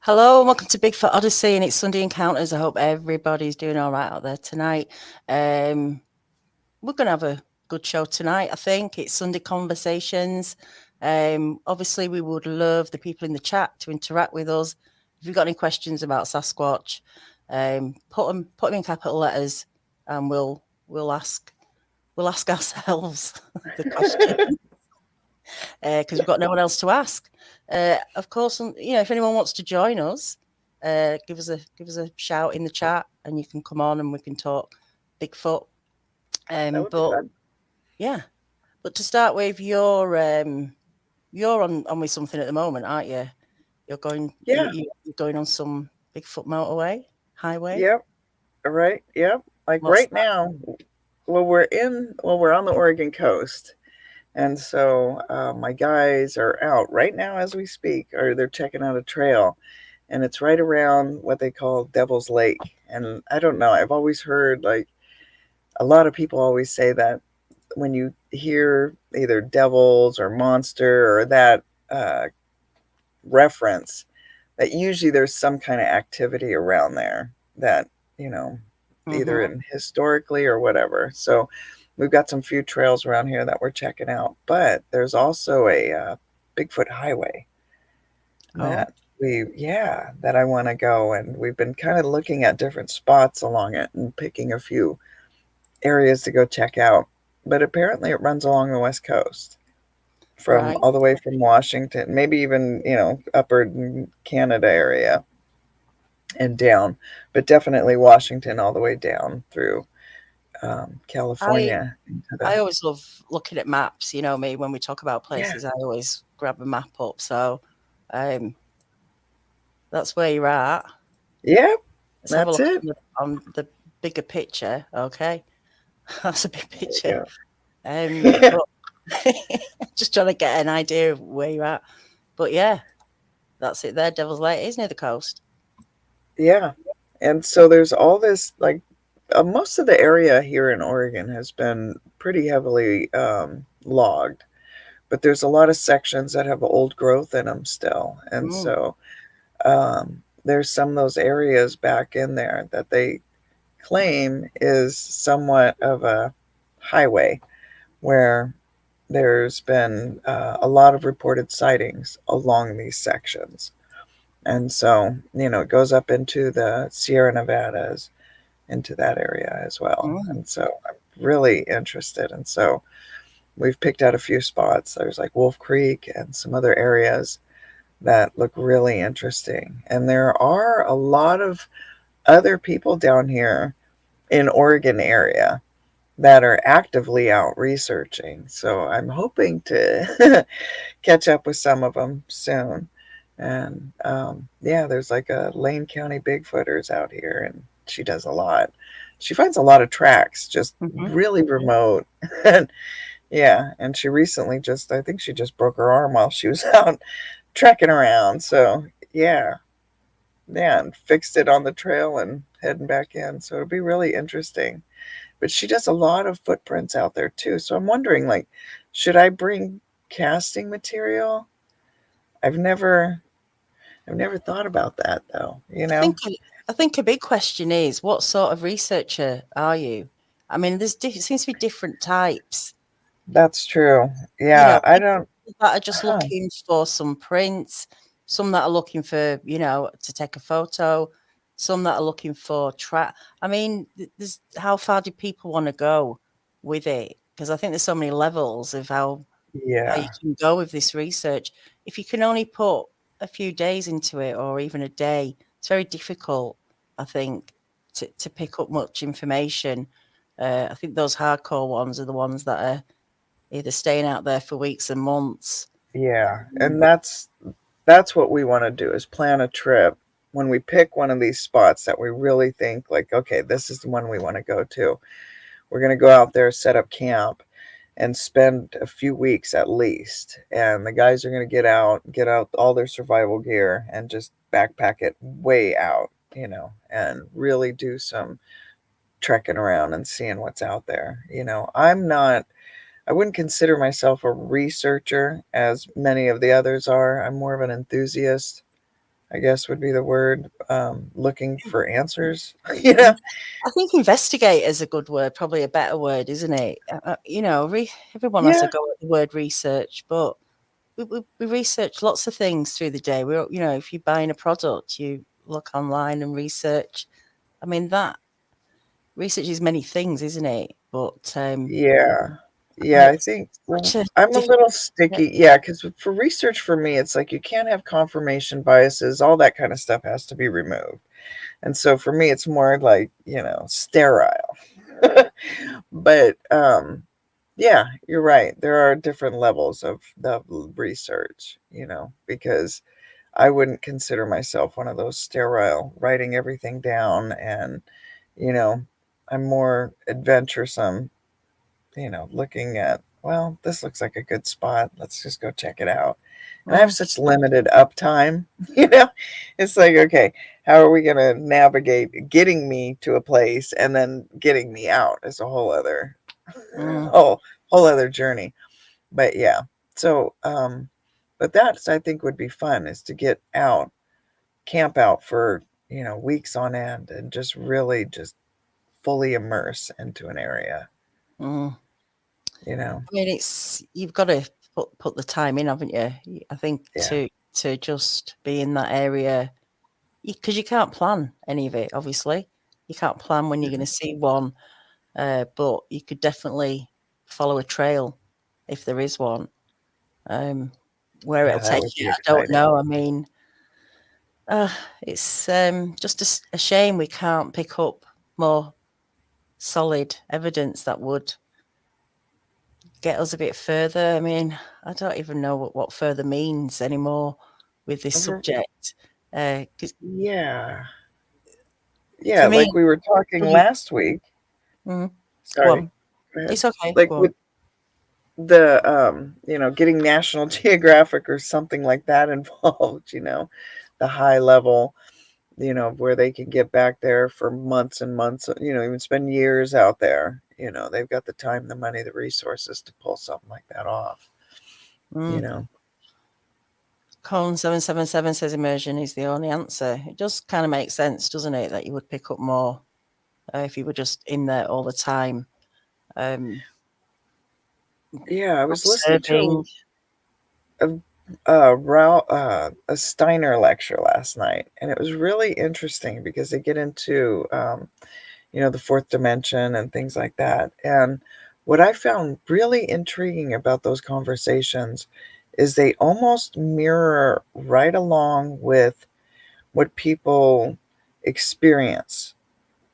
Hello and welcome to Bigfoot Odyssey and it's Sunday Encounters. I hope everybody's doing all right out there tonight. We're going to have a good show tonight, I think. It's Sunday Conversations. Obviously, we would love the people in the chat to interact with us. If you've got any questions about Sasquatch, put them in capital letters and we'll ask ourselves the question because we've got no one else to ask. Of course, if anyone wants to join us, give us a shout in the chat, and you can come on and we can talk Bigfoot. That would be But fun. yeah, but to start with, you're on with something at the moment, aren't you? You're going Yeah. you're going on some Bigfoot motorway highway. Yep. Right. Yep. Like What's right that? now, we're on the Oregon coast. And so my guys are out right now as we speak, or they're checking out a trail. And it's right around what they call Devil's Lake. And I don't know, I've always heard like a lot of people always say that when you hear either devils or monster or that uh, reference, that usually there's some kind of activity around there that, you know, either Mm-hmm. in historically or whatever. So we've got some few trails around here that we're checking out, but there's also a Bigfoot highway Oh, that that I want to go. And we've been kind of looking at different spots along it and picking a few areas to go check out. But apparently it runs along the West Coast from right. all the way from Washington, maybe even, upper Canada area and down, but definitely Washington all the way down through I California into I the always love looking at maps. You know me, when we talk about yeah places, I always grab a map up. So, um, that's where you're at. yeah Let's have a that's look it. on the bigger picture. Okay, that's a big picture. There we go. But just trying to get an idea of where you're at. But yeah, that's it. There, Devil's Lake is near the coast. Yeah, and so there's all this like most of the area here in Oregon has been pretty heavily logged, but there's a lot of sections that have old growth in them still, and Mm, so there's some of those areas back in there that they claim is somewhat of a highway where there's been a lot of reported sightings along these sections. And so, it goes up into the Sierra Nevadas, into that area as well. mm. And so I'm really interested. And so we've picked out a few spots. There's like Wolf Creek and some other areas that look really interesting. And there are a lot of other people down here in Oregon area that are actively out researching. So I'm hoping to catch up with some of them soon. And yeah, there's like a Lane County Bigfooters out here, and she does a lot. She finds a lot of tracks, just Mhm. really remote. And yeah, and she recently I think she just broke her arm while she was out trekking around. So yeah, yeah, and fixed it on the trail and heading back in. So it'll be really interesting. But she does a lot of footprints out there too. So I'm wondering, like, should I bring casting material? I've never, I've never thought about that though. I think a I think a big question is, what sort of researcher are you? I mean, seems to be different types. That's true. You know, Yeah, I people don't. that are just Huh. looking for some prints, some that are looking for, to take a photo, some that are looking for track. I mean, there's how far do people want to go with it? Because I think there's so many levels of how you Yeah, can go with this research. If you can only put a few days into it or even a day, it's very difficult, I think, to pick up much information. I think those hardcore ones are the ones that are either staying out there for weeks and months. yeah, Mm. and that's what we want to do is plan a trip when we pick one of these spots that we really think like, okay, this is the one we want to go to. We're going to go out there, set up camp, and spend a few weeks at least. And the guys are going to get out all their survival gear and just backpack it way out, and really do some trekking around and seeing what's out there. I wouldn't consider myself a researcher as many of the others are. I'm more of an enthusiast. I guess would be the word, looking for answers. You know? I think investigate is a good word, probably a better word, isn't it? Everyone has a Yeah, go at the word research, but we research lots of things through the day. If you're buying a product, you look online and research. I mean, that research is many things, isn't it? But yeah, yeah. I it's think such a I'm a difficult. little sticky. Yeah, because for research for me, it's like you can't have confirmation biases. All that kind of stuff has to be removed. And so for me, it's more like, sterile. But yeah, you're right. There are different levels of the research, because I wouldn't consider myself one of those sterile, writing everything down. And, you know, I'm more adventuresome, looking at, well, this looks like a good spot. Let's just go check it out. And I have Mm, such limited uptime, you know. It's like, okay, how are we going to navigate getting me to a place and then getting me out is a whole other mm, whole other journey. But yeah. So but that's, I think, would be fun, is to get out, camp out for, weeks on end, and just really just fully immerse into an area, mm. you know. I mean, you've got to put the time in, haven't you? I think Yeah. to just be in that area, because you can't plan any of it. Obviously, you can't plan when you're going to see one, but you could definitely follow a trail if there is one. Um, where Yeah, it'll that take would you, be I don't exciting. know. I mean, it's just a shame we can't pick up more solid evidence that would get us a bit further. I mean, I don't even know what further means anymore with this Over- subject. 'Cause Yeah. for Yeah, me, like we were talking mhm, last week. mhm, go Sorry. on. Go ahead. It's okay. Like Go on. with the getting National Geographic or something like that involved, the high level, where they can get back there for months and months, even spend years out there. They've got the time, the money, the resources to pull something like that off, you Mm. know. Colin 777 says immersion is the only answer. It does kind of make sense, doesn't it, that you would pick up more if you were just in there all the time, um, Yeah, I was listening observing. to a Steiner lecture last night, and it was really interesting because they get into the fourth dimension and things like that. And what I found really intriguing about those conversations is they almost mirror right along with what people experience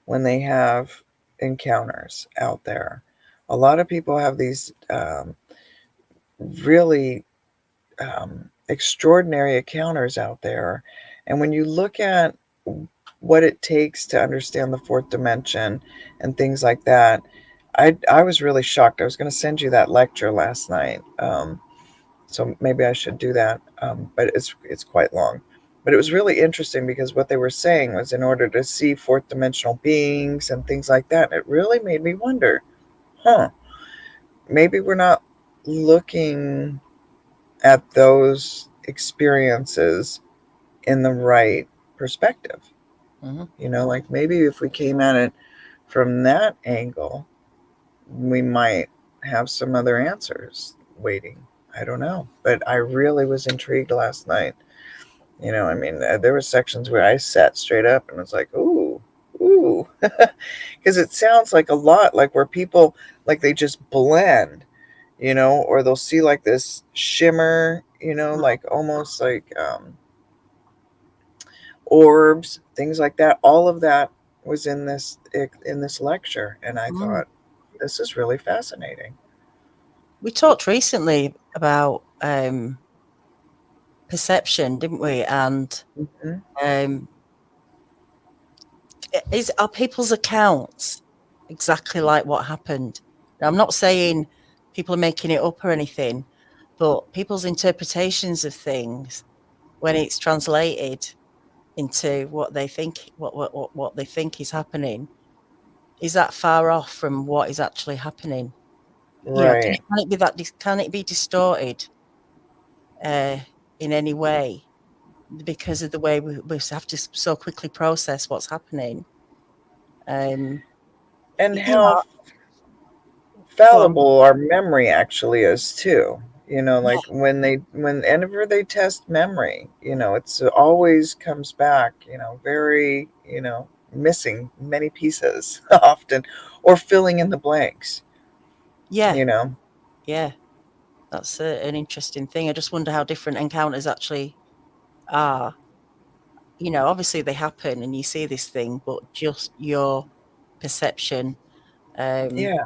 when they have encounters out there. A lot of people have these really extraordinary encounters out there. And when you look at what it takes to understand the fourth dimension and things like that, I was really shocked. I was going to send you that lecture last night, so maybe I should do that. But it's quite long. But it was really interesting because what they were saying was, in order to see fourth dimensional beings and things like that, it really made me wonder, huh? Maybe we're not looking at those experiences in the right perspective. Mhm. Like maybe if we came at it from that angle, we might have some other answers waiting. I don't know. But I really was intrigued last night. I mean, there were sections where I sat straight up and was like, ooh, ooh. Because it sounds like a lot like where people, like, they just blend, or they'll see like this shimmer, like almost like orbs, things like that. All of that was in this lecture, and I Mm. thought, this is really fascinating. We talked recently about perception, didn't we? And Hmm. um, are people's accounts exactly like what happened? Now, I'm not saying people are making it up or anything, but people's interpretations of things when it's translated into what they think, what they think is happening, is that far off from what is actually happening? Right. Can it be that? Can it be distorted uh, in any way? because of the way we have to so quickly process what's happening. And You how know, go on. fallible our memory actually is too. You know, Yeah, like whenever they test memory, you know, it's always comes back, you know, very, you know, missing many pieces often, or filling in the blanks, yeah, you know. yeah. That's an interesting thing. I just wonder how different encounters actually are. You know, obviously they happen and you see this thing, but just your perception. Um, Yeah.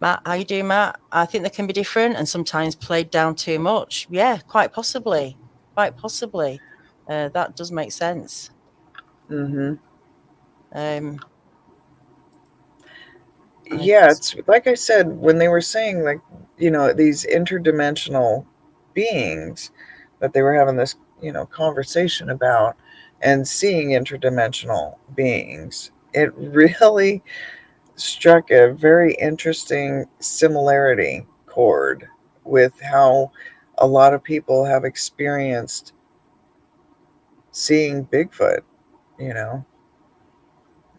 Matt, how you doing, Matt? I think they can be different and sometimes played down too much. Yeah, quite possibly. Quite possibly. That does make sense. Mm-hmm. Um, I Yeah, just, it's like I said when they were saying, like, you know, these interdimensional beings that they were having this, you know, conversation about, and seeing interdimensional beings, it really struck a very interesting similarity chord with how a lot of people have experienced seeing Bigfoot. You know,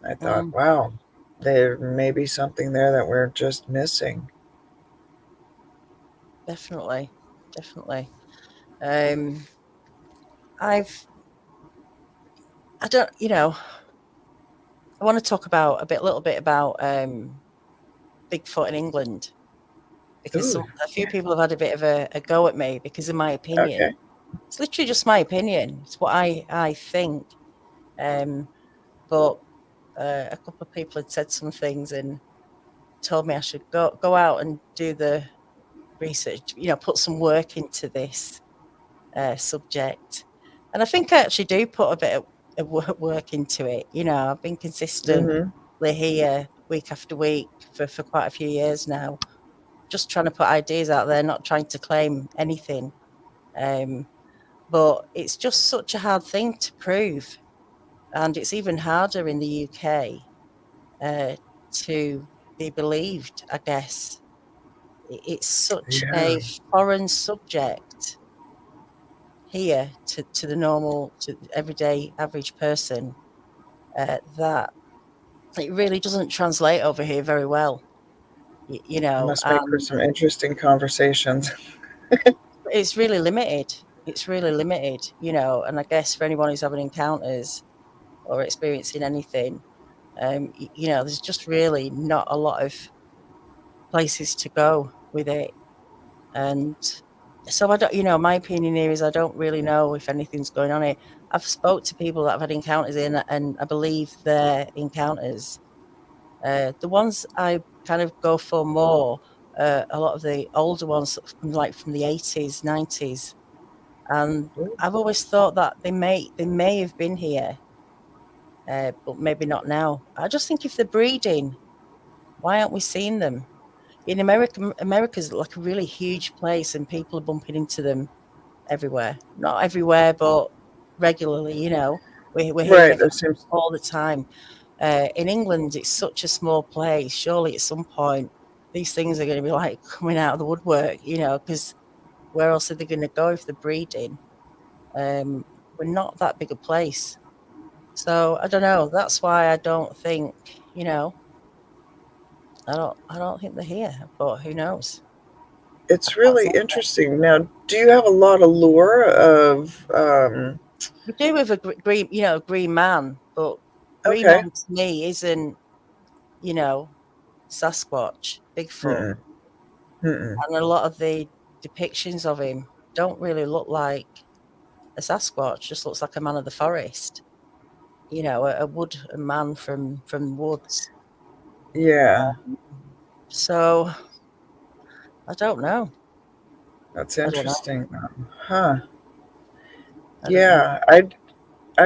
I thought, mm, wow, there may be something there that we're just missing. definitely, definitely. Um, I've, I don't, you know, I want to talk about a little bit about Bigfoot in England because Ooh, a few people have had a bit of a go at me because of my opinion. okay. It's literally just my opinion. It's what I think. Um, but a couple of people had said some things and told me I should go out and do the research. You know, put some work into this subject. And I think I actually do put a bit of work into it. You know, I've been consistently Mm-hmm. here week after week for quite a few years now, just trying to put ideas out there, not trying to claim anything. Um, but it's just such a hard thing to prove. And it's even harder in the UK uh, to be believed, I guess. It's such Yeah, a foreign subject here to the normal, to the everyday average person, that it really doesn't translate over here very well, you it know. must make for some interesting conversations. It's really limited. It's really limited, you know. And I guess for anyone who's having encounters or experiencing anything, you know, there's just really not a lot of places to go with it. And so I don't, you know, my opinion here is I don't really know if anything's going on here. I've spoke to people that have had encounters in, and I believe their encounters. The ones I kind of go for more, a lot of the older ones, from like from the 80s, 90s, and Ooh, I've always thought that they may have been here, but maybe not now. I just think if they're breeding, why aren't we seeing them? In America, America's like a really huge place, and people are bumping into them everywhere. Not everywhere, but regularly. You know, we're hearing right. of it That seems all the time. In England, it's such a small place. Surely, at some point, these things are going to be like coming out of the woodwork. You know, because where else are they going to go if they're breeding? Um, we're not that big a place, so I don't know. That's why I don't think. You know, I don't think they're here. But who knows? I it's can't really say. interesting. Now, do you have a lot of lore of? We do with a green, you know, green man, but green Okay. man to me isn't, you know, Sasquatch, Bigfoot, Mm-mm. Mm-mm. and a lot of the depictions of him don't really look like a Sasquatch. Just looks like a man of the forest, you know, a man from the woods. Yeah, So I don't know. that's I don't know. interesting. Huh? I don't know. Yeah, I,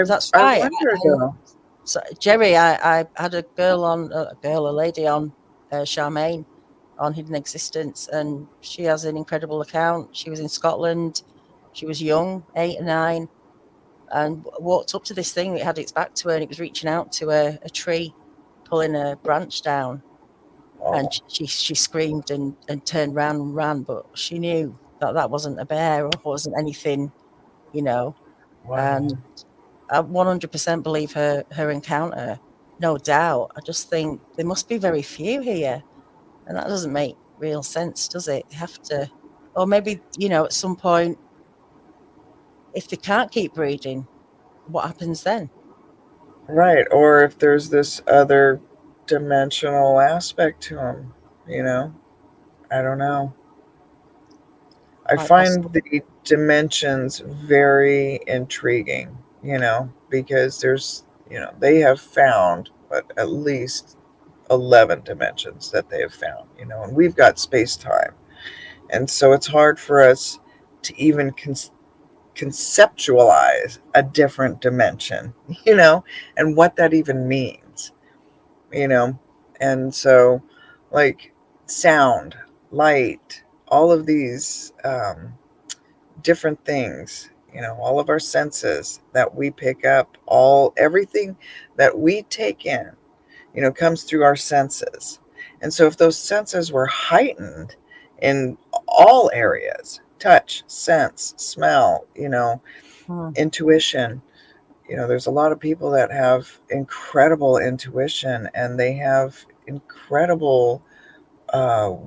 That's I right. wonder though. So Jerry, I had a girl on, a lady on, Charmaine on Hidden Existence, and she has an incredible account. She was in Scotland. She was young, 8 or 9, and walked up to this thing. It had its back to her, and it was reaching out to a tree, pulling a branch down. And Oh, she screamed and turned round and ran, but she knew that that wasn't a bear or wasn't anything, you know. Wow. And I 100% believe her encounter, no doubt. I just think there must be very few here, and that doesn't make real sense, does it? They have to, or maybe, at some point, if they can't keep breeding, what happens then? Right. Or if there's this other dimensional aspect to them, you know? I don't know. I Quite find possible. the dimensions very intriguing, because they have found at least 11 dimensions that they have found, and we've got space time. And so it's hard for us to even conceptualize a different dimension, and what that even means, you know. And so, like, sound, light, all of these different things, all of our senses that we pick up, everything that we take in, comes through our senses. And so if those senses were heightened in all areas, touch, sense, smell, Mm, intuition, there's a lot of people that have incredible intuition, and they have incredible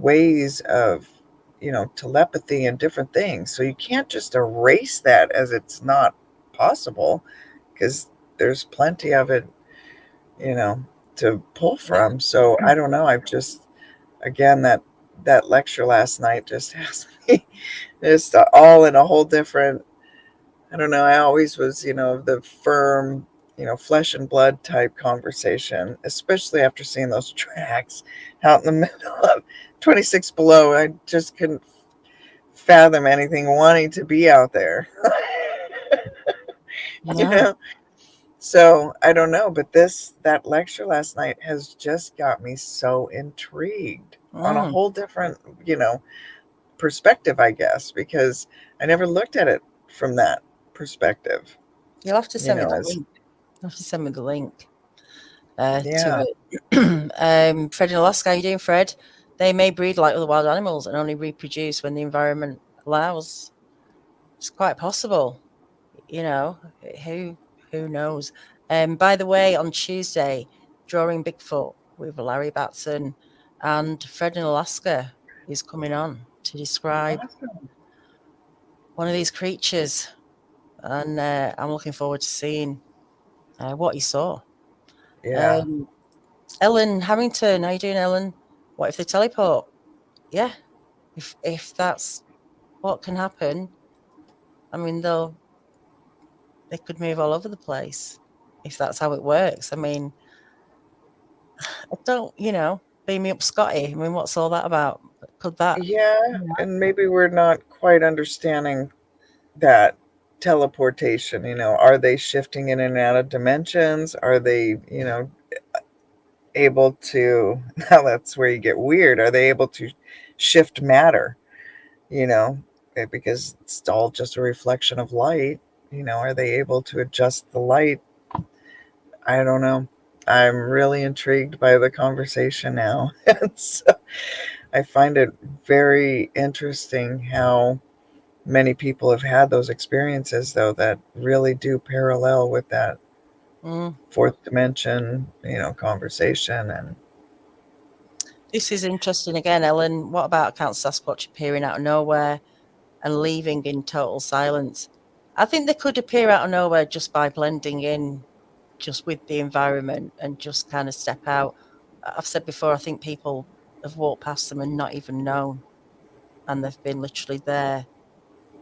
ways of, telepathy and different things. So you can't just erase that as it's not possible, because there's plenty of it, you know, to pull yeah. from. So I don't know. I've just, again, that lecture last night just has me just all in a whole different. I don't know. I always was, the firm, flesh and blood type conversation, especially after seeing those tracks out in the middle of 26 below. I just couldn't fathom anything wanting to be out there, you No. know? So I don't know, but that lecture last night has just got me so intrigued on a Mm. whole different, perspective, I guess, because I never looked at it from that perspective, You'll have to send me the as, link. You'll have to send me the link to yeah, it. Fred in Alaska, how you doing, Fred? They may breed like other wild animals and only reproduce when the environment allows. It's quite possible, you know. Who who knows? By the way, on Tuesday, drawing Bigfoot with Larry Batson and Fred in Alaska is coming on to describe awesome. one of these creatures, and I'm looking forward to seeing what he saw. Yeah, Um, Ellen Harrington, how you doing, Ellen? What if they teleport? Yeah, if that's what can happen, I mean they could move all over the place if that's how it works. I mean, I don't, beam me up, Scotty. I mean, what's all that about? Could that? yeah, Yeah. and maybe we're not quite understanding that teleportation. Are they shifting in and out of dimensions? Are they, able to? Now that's where you get weird. Are they able to shift matter? You know, because it's all just a reflection of light. Are they able to adjust the light? I don't know. I'm really intrigued by the conversation now. And so I find it very interesting how many people have had those experiences, though, that really do parallel with that Mm. fourth dimension, conversation. And This is interesting again, Ellen. What about Count Sasquatch appearing out of nowhere and leaving in total silence? I think they could appear out of nowhere just by blending in just with the environment and just kind of step out. I've said before, I think people have walked past them and not even known, and they've been literally there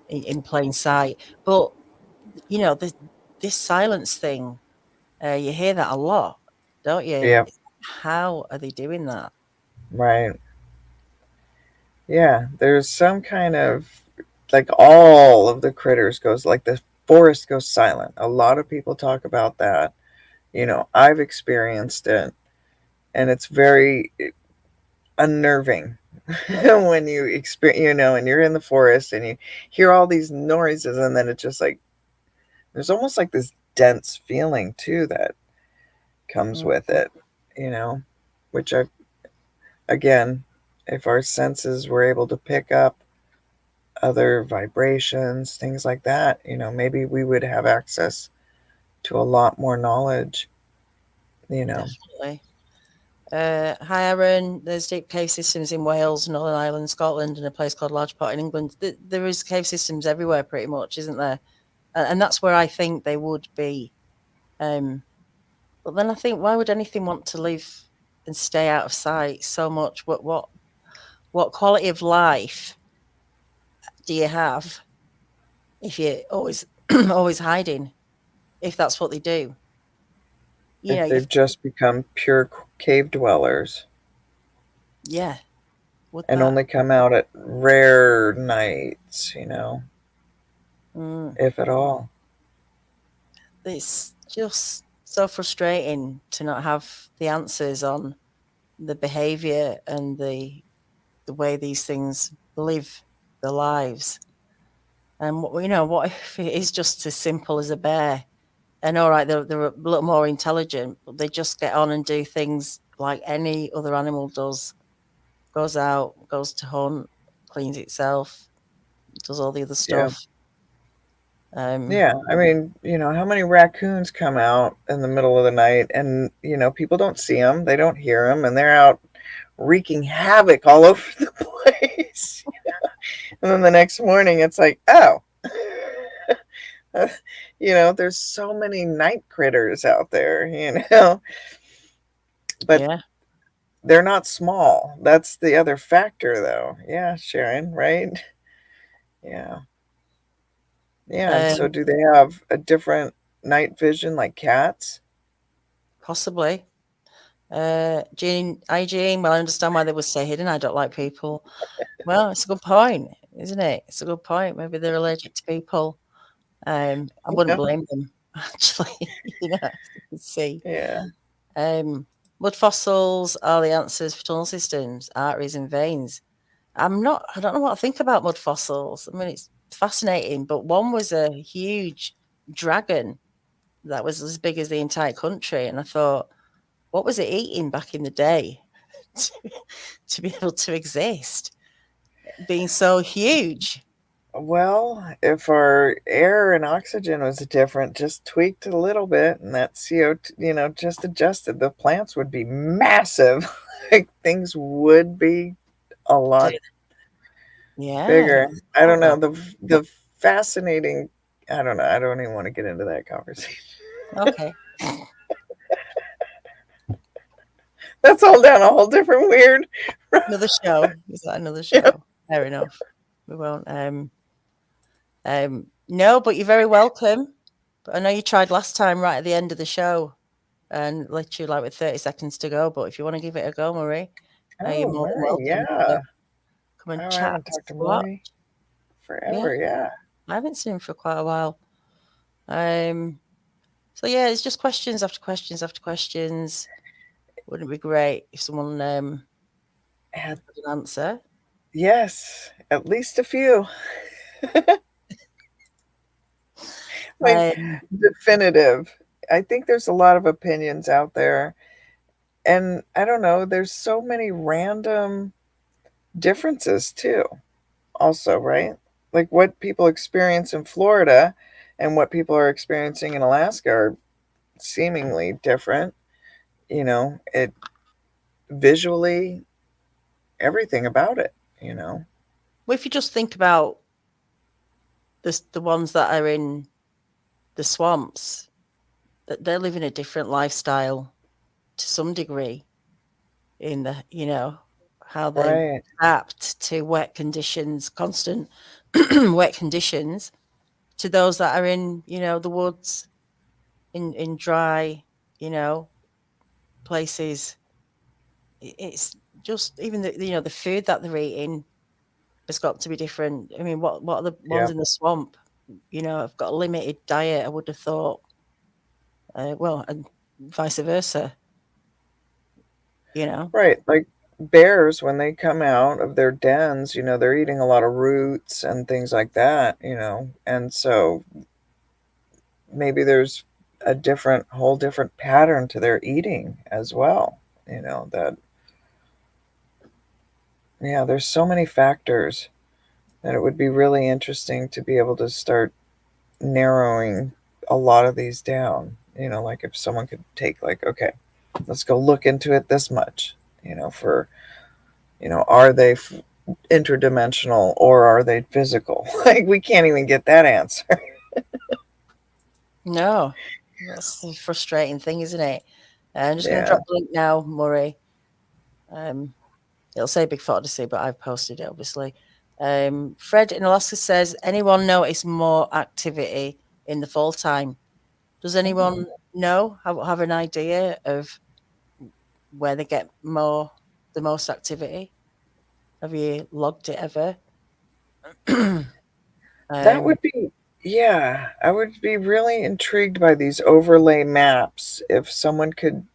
in plain sight. But this silence thing, you hear that a lot, don't you? yeah, How are they doing that? right. Yeah, there's some kind of, like, all of the critters goes, like, the forest goes silent. A lot of people talk about that. I've experienced it, and it's very unnerving when you experience, and you're in the forest and you hear all these noises, and then it's just like there's almost like this dense feeling too that comes Mm, with it, you know, which again, if our senses were able to pick up other vibrations, things like that, maybe we would have access to a lot more knowledge, you know. Definitely. Hi, Aaron. There's deep cave systems in Wales, Northern Ireland, Scotland, and a place called Lodgepot in England. There is cave systems everywhere, pretty much, isn't there? And that's where I think they would be. But then I think, why would anything want to live and stay out of sight so much? What quality of life do you have if you're always always hiding? If that's what they do, If you've they've just become pure cave dwellers yeah. Would and that? only come out at rare nights, Mm, if at all. it's just so frustrating to not have the answers on the behavior and the way these things live their lives. And what if it is just as simple as a bear? And all right, they're a little more intelligent, but they just get on and do things like any other animal does. Goes out, goes to hunt, cleans itself, does all the other Yeah. stuff. Um, Yeah. I mean, how many raccoons come out in the middle of the night and, people don't see them, they don't hear them, and they're out wreaking havoc all over the place. And then the next morning it's like, oh, there's so many night critters out there, but yeah. they're not small. That's the other factor, though. Yeah, Sharon, right? Yeah. Yeah. And so, Um, do they have a different night vision like cats? Possibly. Jean, Jean. Well, I understand why they would stay hidden. I don't like people. Well, it's a good point, isn't it? It's a good point. Maybe they're allergic to people. I wouldn't Yeah. blame them, actually. You can see. Yeah. Um, Mud fossils are the answers for tunnel systems, arteries, and veins. I don't know what I think about mud fossils. I mean, it's fascinating, but one was a huge dragon that was as big as the entire country. And I thought, what was it eating back in the day to, to be able to exist, being so huge? Well, if our air and oxygen was different, just tweaked a little bit, and that CO2, just adjusted, the plants would be massive. Like things would be a lot Yeah. bigger. I don't know. The fascinating. I don't know. I don't even want to get into that conversation. Okay. That's all down a whole different weird. Another show. Is that another Yeah. show? Fair enough. We won't. No, but you're very welcome. But I know you tried last time right at the end of the show and let you like with 30 seconds to go. But if you want to give it a go, Marie, you're Oh, more than Murray. welcome to Yeah. come and Oh, I chat. haven't talked to What? Murray Yeah, forever. Yeah. I haven't seen him for quite a while. So yeah, it's just questions after questions after questions. Wouldn't it be great if someone And had an answer? yes, at least a few. Like Um, definitive. I think there's a lot of opinions out there. And I don't know, there's so many random differences too, also, right? Like what people experience in Florida and what people are experiencing in Alaska are seemingly different. It visually, everything about it. well, if you just think about the ones that are in the swamps, that they're living a different lifestyle to some degree in how they Right. adapt to wet conditions, constant wet conditions, to those that are in the woods, in dry you know places. It's just even the food that they're eating has got to be different. I mean, what are the ones Yeah. in the swamp? Have got a limited diet. I would have thought. Well, and vice versa. You know. Right. Like bears, when they come out of their dens, they're eating a lot of roots and things like that. And so maybe there's a whole different pattern to their eating as well. That, yeah, there's so many factors that it would be really interesting to be able to start narrowing a lot of these down. Like if someone could take, like, okay, let's go look into it this much, for, are they interdimensional or are they physical? Like, we can't even get that answer. No, that's the frustrating thing, isn't it? I'm just going to Yeah. drop the link now, Murray. It'll say Bigfoot Odyssey, but I've posted it, obviously. Fred in Alaska says, anyone notice more activity in the fall time? Does anyone know, have an idea of where they get the most activity? Have you logged it ever? That would be, yeah, I would be really intrigued by these overlay maps. If someone could,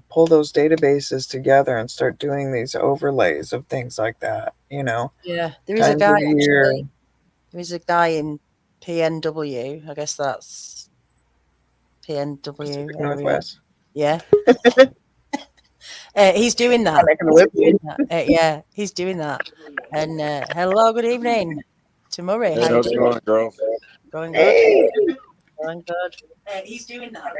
pull those databases together and start doing these overlays of things like that, Yeah, there is a times guy, of year. actually. There is a guy in PNW. I guess that's PNW Pacific area. Northwest. Yeah. He's doing that. Yeah, he's doing that. And hello, good evening to Murray. Hey, How you how's it doing? going, girl? Going good. Hey, Going good. He's doing that.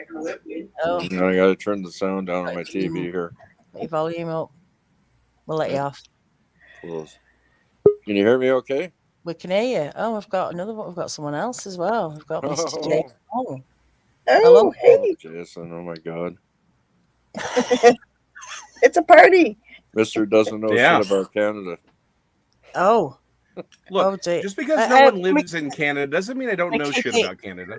Oh, I got to turn the sound down on my TV here. put your volume up. We'll let you off. Close. Can you hear me okay? We can hear you. Oh, we've got another one. We've got someone else as well. We've got Mr. Jason. Oh, hello. oh, hey, Jason, oh my God. it's a party. Mister doesn't know shit about Canada. Oh. Look, dear. just because no one lives in Canada doesn't mean I don't know shit about Canada.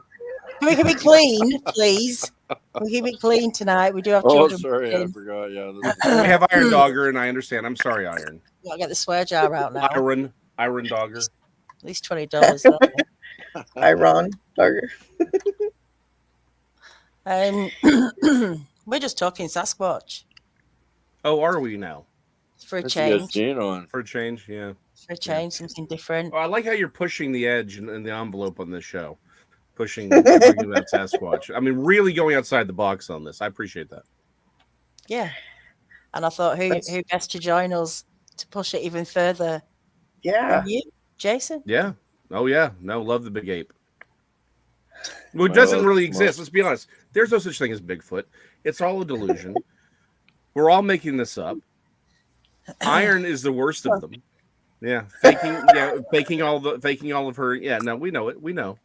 Can we keep it clean, please? Can we keep it clean tonight? We do have Oh, children. sorry, I forgot. Yeah, We have Iron Dogger, and I understand. I'm sorry, Iron. Gotta get the swear jar out now. Iron Dogger. At least $20. Iron Dogger. We're just talking Sasquatch. Oh, are we now? For a Let's change. get Gene on. For a change, yeah. For a change, something different. Oh, I like how you're pushing the edge and the envelope on this show. Pushing that Sasquatch. I mean, really going outside the box on this. I appreciate that. Yeah. And I thought, who best to join us to push it even further? Yeah. You, Jason? Yeah. Oh, yeah. No, love the big ape. Well, it doesn't really exist. Let's be honest. There's no such thing as Bigfoot. It's all a delusion. We're all making this up. Iron is the worst of them. Yeah, faking all of her. Yeah, no, we know it. We know.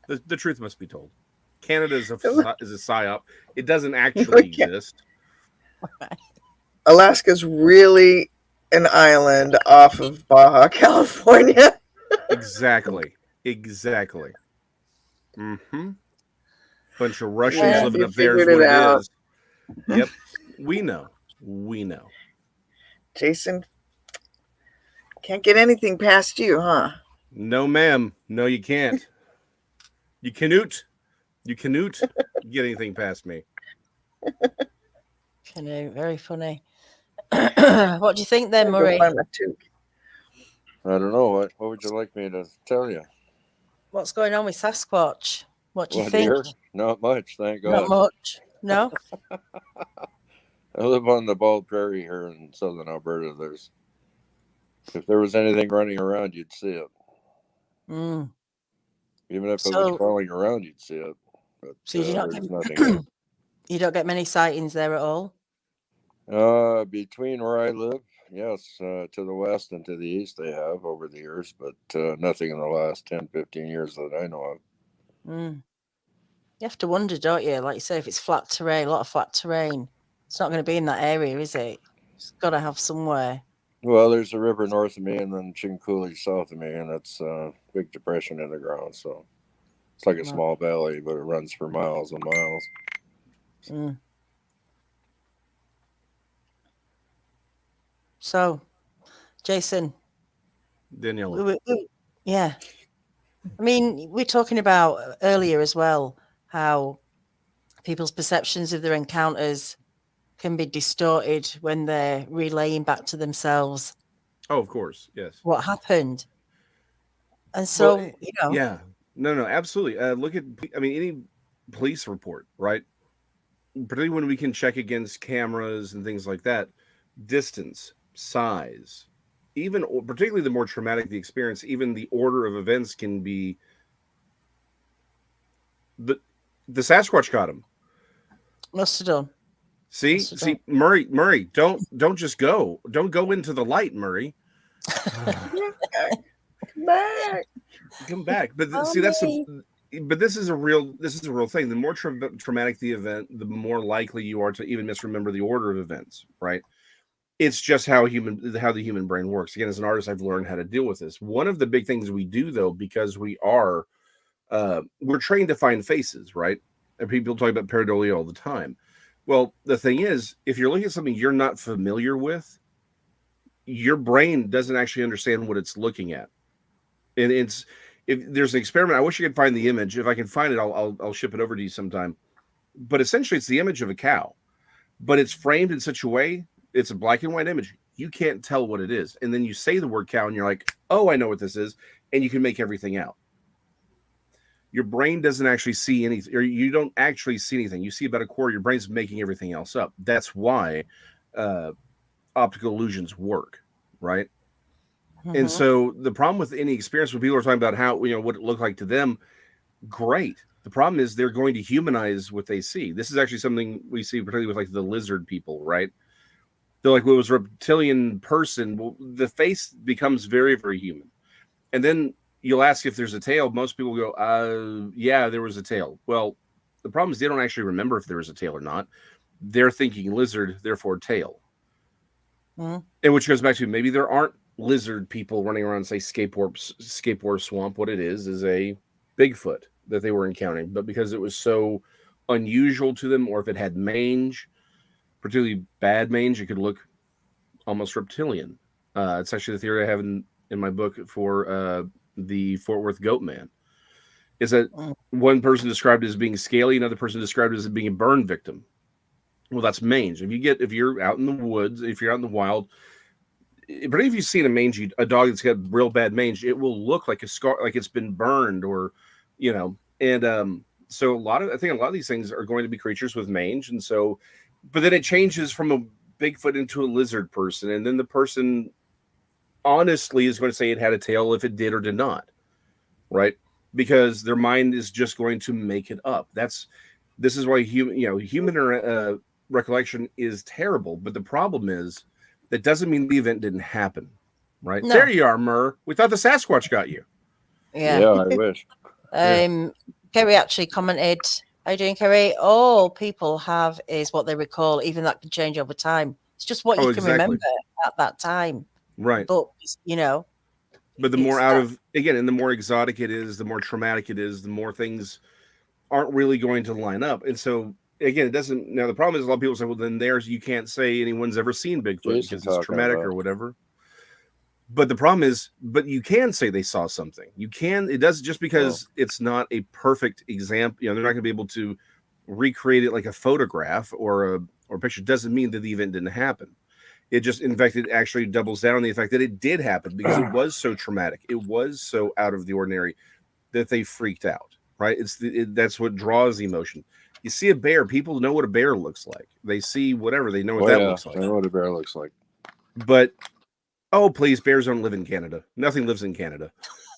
The truth must be told. Canada is a psyop. It doesn't actually exist. Alaska's really an island off of Baja California. Exactly. Mm-hmm. Bunch of Russians living up there is what it is. Yep. We know. Jason, can't get anything past you, huh? No, ma'am. No, you can't. You cannot get anything past me. Canoe, very funny. What do you think then, Murray? I don't know. What would you like me to tell you? What's going on with Sasquatch? What do you think? Dear? Not much, thank God. Not much. No? I live on the Bald Prairie here in southern Alberta. If there was anything running around, you'd see it. Mm. Even if it was crawling around, you'd see it. But, so you don't get nothing. You don't get many sightings there at all? Between where I live, yes, to the west and to the east they have over the years, but nothing in the last 10, 15 years that I know of. Mm. You have to wonder, don't you? Like you say, if it's flat terrain, a lot of flat terrain, it's not going to be in that area, is it? It's got to have somewhere. Well, there's a river north of me and then Chincooley south of me, and it's a big depression in the ground, so it's like a small valley, but it runs for miles and miles. Mm. So, Jason. Daniela. Yeah. I mean, we're talking about earlier as well how people's perceptions of their encounters can be distorted when they're relaying back to themselves. Oh, of course. Yes. What happened. And so, well, Yeah. No, absolutely. Look at, any police report, right? Particularly when we can check against cameras and things like that. Distance, size, even particularly the more traumatic the experience, even the order of events can be. The Sasquatch got him. Must have done. See, Murray, don't just go. Don't go into the light, Murray. Come back. Come back. But Oh, see, me. but this is a real thing. The more traumatic the event, the more likely you are to even misremember the order of events, right? It's just how the human brain works. Again, as an artist, I've learned how to deal with this. One of the big things we do, though, because we're trained to find faces, right? And people talk about pareidolia all the time. Well, the thing is, if you're looking at something you're not familiar with, your brain doesn't actually understand what it's looking at. And if there's an experiment, I wish I could find the image. If I can find it, I'll ship it over to you sometime. But essentially, it's the image of a cow, but it's framed in such a way, it's a black and white image. You can't tell what it is. And then you say the word cow, and you're like, oh, I know what this is. And you can make everything out. Your brain doesn't actually see anything, or you don't actually see anything. You see about a quarter, your brain's making everything else up. That's why optical illusions work, right? Mm-hmm. And so the problem with any experience, when people are talking about how, what it looked like to them, great. The problem is they're going to humanize what they see. This is actually something we see particularly with like the lizard people, right? They're like, well, it was a reptilian person. Well, the face becomes very, very human. And then you'll ask if there's a tail. Most people go, yeah, there was a tail. Well, the problem is they don't actually remember if there was a tail or not. They're thinking lizard, therefore tail. Mm-hmm. And which goes back to maybe there aren't lizard people running around, say, Skateboard Swamp. What it is a Bigfoot that they were encountering. But because it was so unusual to them, or if it had mange, particularly bad mange, it could look almost reptilian. It's actually the theory I have in my book for the Fort Worth Goat Man, is that one person described it as being scaly, another person described it as being a burn victim. Well, that's mange. If you're out in the woods, if you're out in the wild, but if you've seen a dog that's got real bad mange, it will look like a scar, like it's been burned, or and so I think a lot of these things are going to be creatures with mange, and so, but then it changes from a Bigfoot into a lizard person, and then the person honestly is going to say it had a tail if it did or did not, right? Because their mind is just going to make it up. This is why human recollection is terrible. But the problem is that doesn't mean the event didn't happen, right? No. There you are, Murr. We thought the Sasquatch got you. Yeah, I wish. Kerry actually commented, "How you doing, Kerry? All people have is what they recall, even that can change over time. It's just what you can remember at that time." Right. But, but the more and the more exotic it is, the more traumatic it is, the more things aren't really going to line up. And so, again, it doesn't. Now, the problem is a lot of people say, well, then you can't say anyone's ever seen Bigfoot because it's traumatic or whatever. But the problem is, but you can say they saw something. It does, just because it's not a perfect example. They're not going to be able to recreate it like a photograph or a picture. Doesn't mean that the event didn't happen. It just, in fact, it actually doubles down on the fact that it did happen because it was so traumatic. It was so out of the ordinary that they freaked out, right? That's what draws the emotion. You see a bear, people know what a bear looks like. They see whatever, they know what that looks like. They know what a bear looks like. But, please, bears don't live in Canada. Nothing lives in Canada.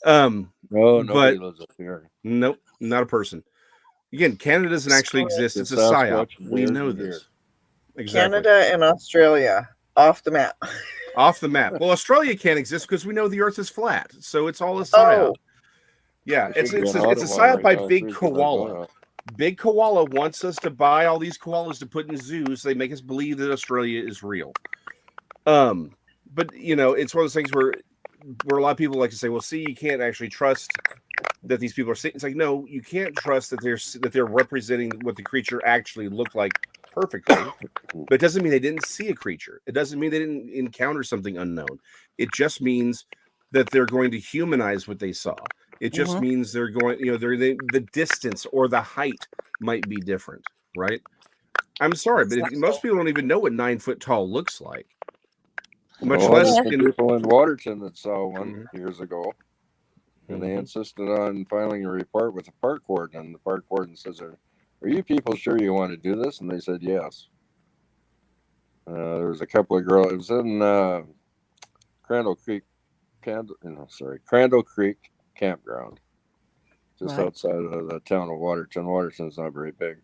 Nobody lives up here. Nope, not a person. Again, Canada doesn't actually exist. It's a psyop. We know this. Exactly. Canada and Australia. Off the map. Off the map. Well, Australia can't exist because we know the Earth is flat, so it's all a psyop. Yeah, it's a psyop by Big Koala. Big Koala wants us to buy all these koalas to put in zoos. So they make us believe that Australia is real. But it's one of those things where a lot of people like to say, "Well, see, you can't actually trust that these people are saying." It's like, no, you can't trust that they're representing what the creature actually looked like perfectly, but it doesn't mean they didn't see a creature. It doesn't mean they didn't encounter something unknown. It just means that they're going to humanize what they saw. It just means they're going, the distance or the height might be different, right? I'm sorry, but most people don't even know what 9 foot tall looks like. Much less people in Waterton that saw one years ago, and they insisted on filing a report with the park warden, and the park warden says, "Are you people sure you want to do this?" And they said yes. There was a couple of girls. It was in Crandall Creek campground, just Right. outside of the town of Waterton. Waterton's not very big.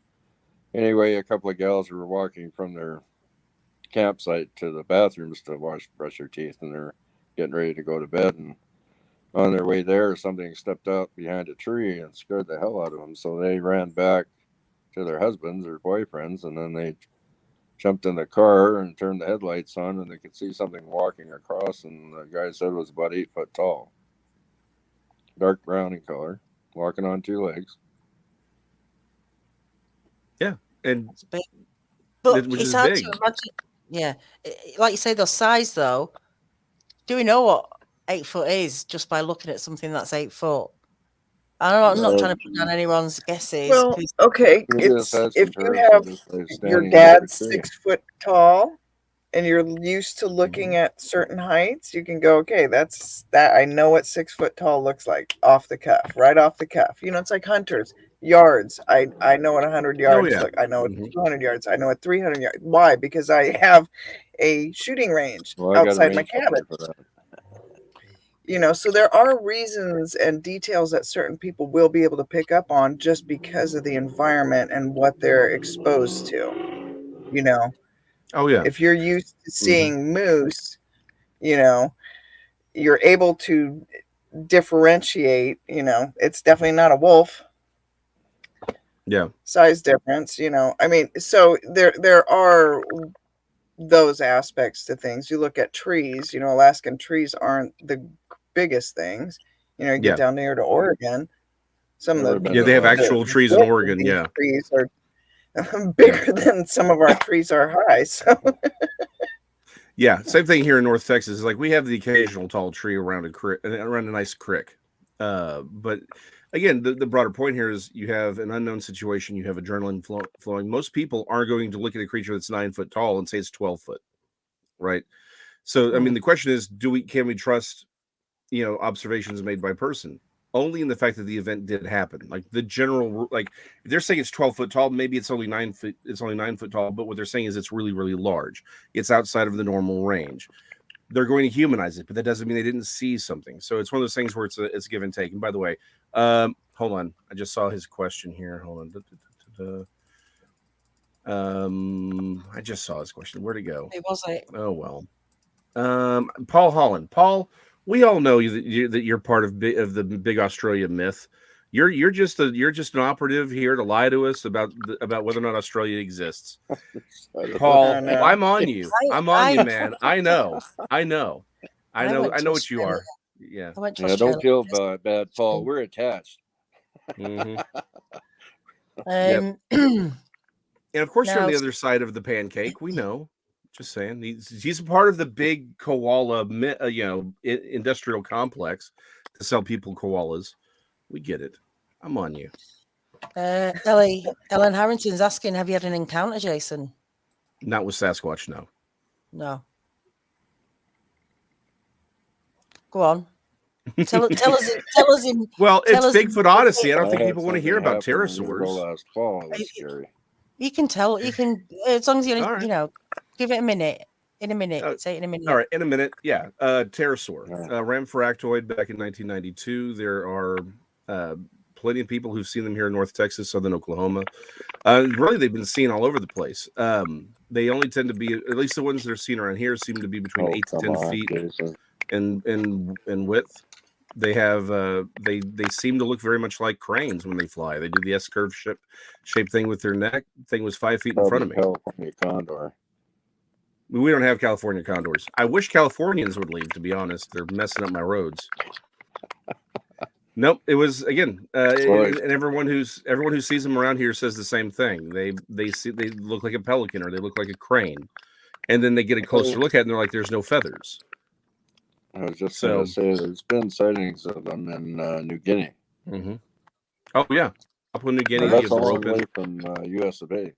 Anyway, a couple of gals were walking from their campsite to the bathrooms to brush their teeth, and they're getting ready to go to bed. And on their way there, something stepped out behind a tree and scared the hell out of them. So they ran back to their husbands or boyfriends, and then they jumped in the car and turned the headlights on, and they could see something walking across, and the guy said it was about 8 foot tall, dark brown in color, walking on 2 legs. Yeah, and It's big. But which it's is hard big. to imagine. Yeah. Like you say, the size, though, do we know what 8 foot is just by looking at something that's 8 foot? I'm not trying to put down anyone's guesses. Well, okay, Previous it's has if you comparison have just by your standing under a dad's tree. 6 foot tall and you're used to looking at certain heights, you can go, okay, that's that. I know what 6 foot tall looks like off the cuff, right off the cuff. You know, it's like hunters. Yards. I know what 100 yards yeah. look. I know what 200 yards. I know what 300 yards. Why? Because I have a shooting range Well, I got a outside my range cabin. for that. You know, so there are reasons and details that certain people will be able to pick up on just because of the environment and what they're exposed to. You know, Oh yeah. if you're used to seeing moose, you know, you're able to differentiate, you know, it's definitely not a wolf. Yeah. Size difference, you know. I mean, so there are those aspects to things. You look at trees, you know, Alaskan trees aren't the biggest things. You know, you get down there to Oregon, some of the they have actual trees in Oregon. Yeah, trees are bigger than some of our trees are high. So yeah, same thing here in North Texas. Like we have the occasional tall tree around a nice creek, but again, the broader point here is you have an unknown situation. You have adrenaline flowing. Most people aren't going to look at a creature that's 9 foot tall and say it's 12 foot, right? So, I mean, the question is, can we trust, you know, observations made by person? Only in the fact that the event did happen. Like the general, like if they're saying it's 12 foot tall, maybe it's only 9 foot. It's only 9 foot tall. But what they're saying is it's really, really large. It's outside of the normal range. They're going to humanize it, but that doesn't mean they didn't see something. So it's one of those things where it's a give and take. And by the way, hold on, I just saw his question here. Hold on. I just saw his question. Where'd it go? It was it. Oh well. Paul Holland. Paul, we all know that you're part of the big Australia myth. You're just an operative here to lie to us about whether or not Australia exists. Paul, I'm on you. I'm on you, man. I know what you are. Yeah. Don't feel bad, Paul. We're attached. Mm-hmm. Yep. And of course, you're on the other side of the pancake. We know. Just saying, he's a part of the big koala, industrial complex to sell people koalas. We get it. I'm on you. Ellen Harrington's asking, have you had an encounter, Jason? Not with Sasquatch, no. No. Go on. Tell us. Well, it's Bigfoot Odyssey. I don't think people want to hear about pterosaurs. Last fall. It was scary. You can tell. You can, as long as you know, give it a minute. In a minute. Say it in a minute. All right, in a minute. Yeah. Pterosaur. Ramphoractoid back in 1992. There are plenty of people who've seen them here in North Texas, southern Oklahoma. Really, they've been seen all over the place. They only tend to be, at least the ones that are seen around here, seem to be between 8 to 10 feet in width. They have they seem to look very much like cranes when they fly. They do the S-curve shape thing with their neck. Thing was 5 feet in front of me. California condor. We don't have California condors. I wish Californians would leave, to be honest. They're messing up my roads. Nope. It was again, and everyone who sees them around here says the same thing. They look like a pelican or they look like a crane, and then they get a closer look at it and they're like, "There's no feathers." I was just going to say there's been sightings of them in New Guinea. Mm-hmm. Oh yeah, Papua New Guinea. That's a long way from U.S. of A.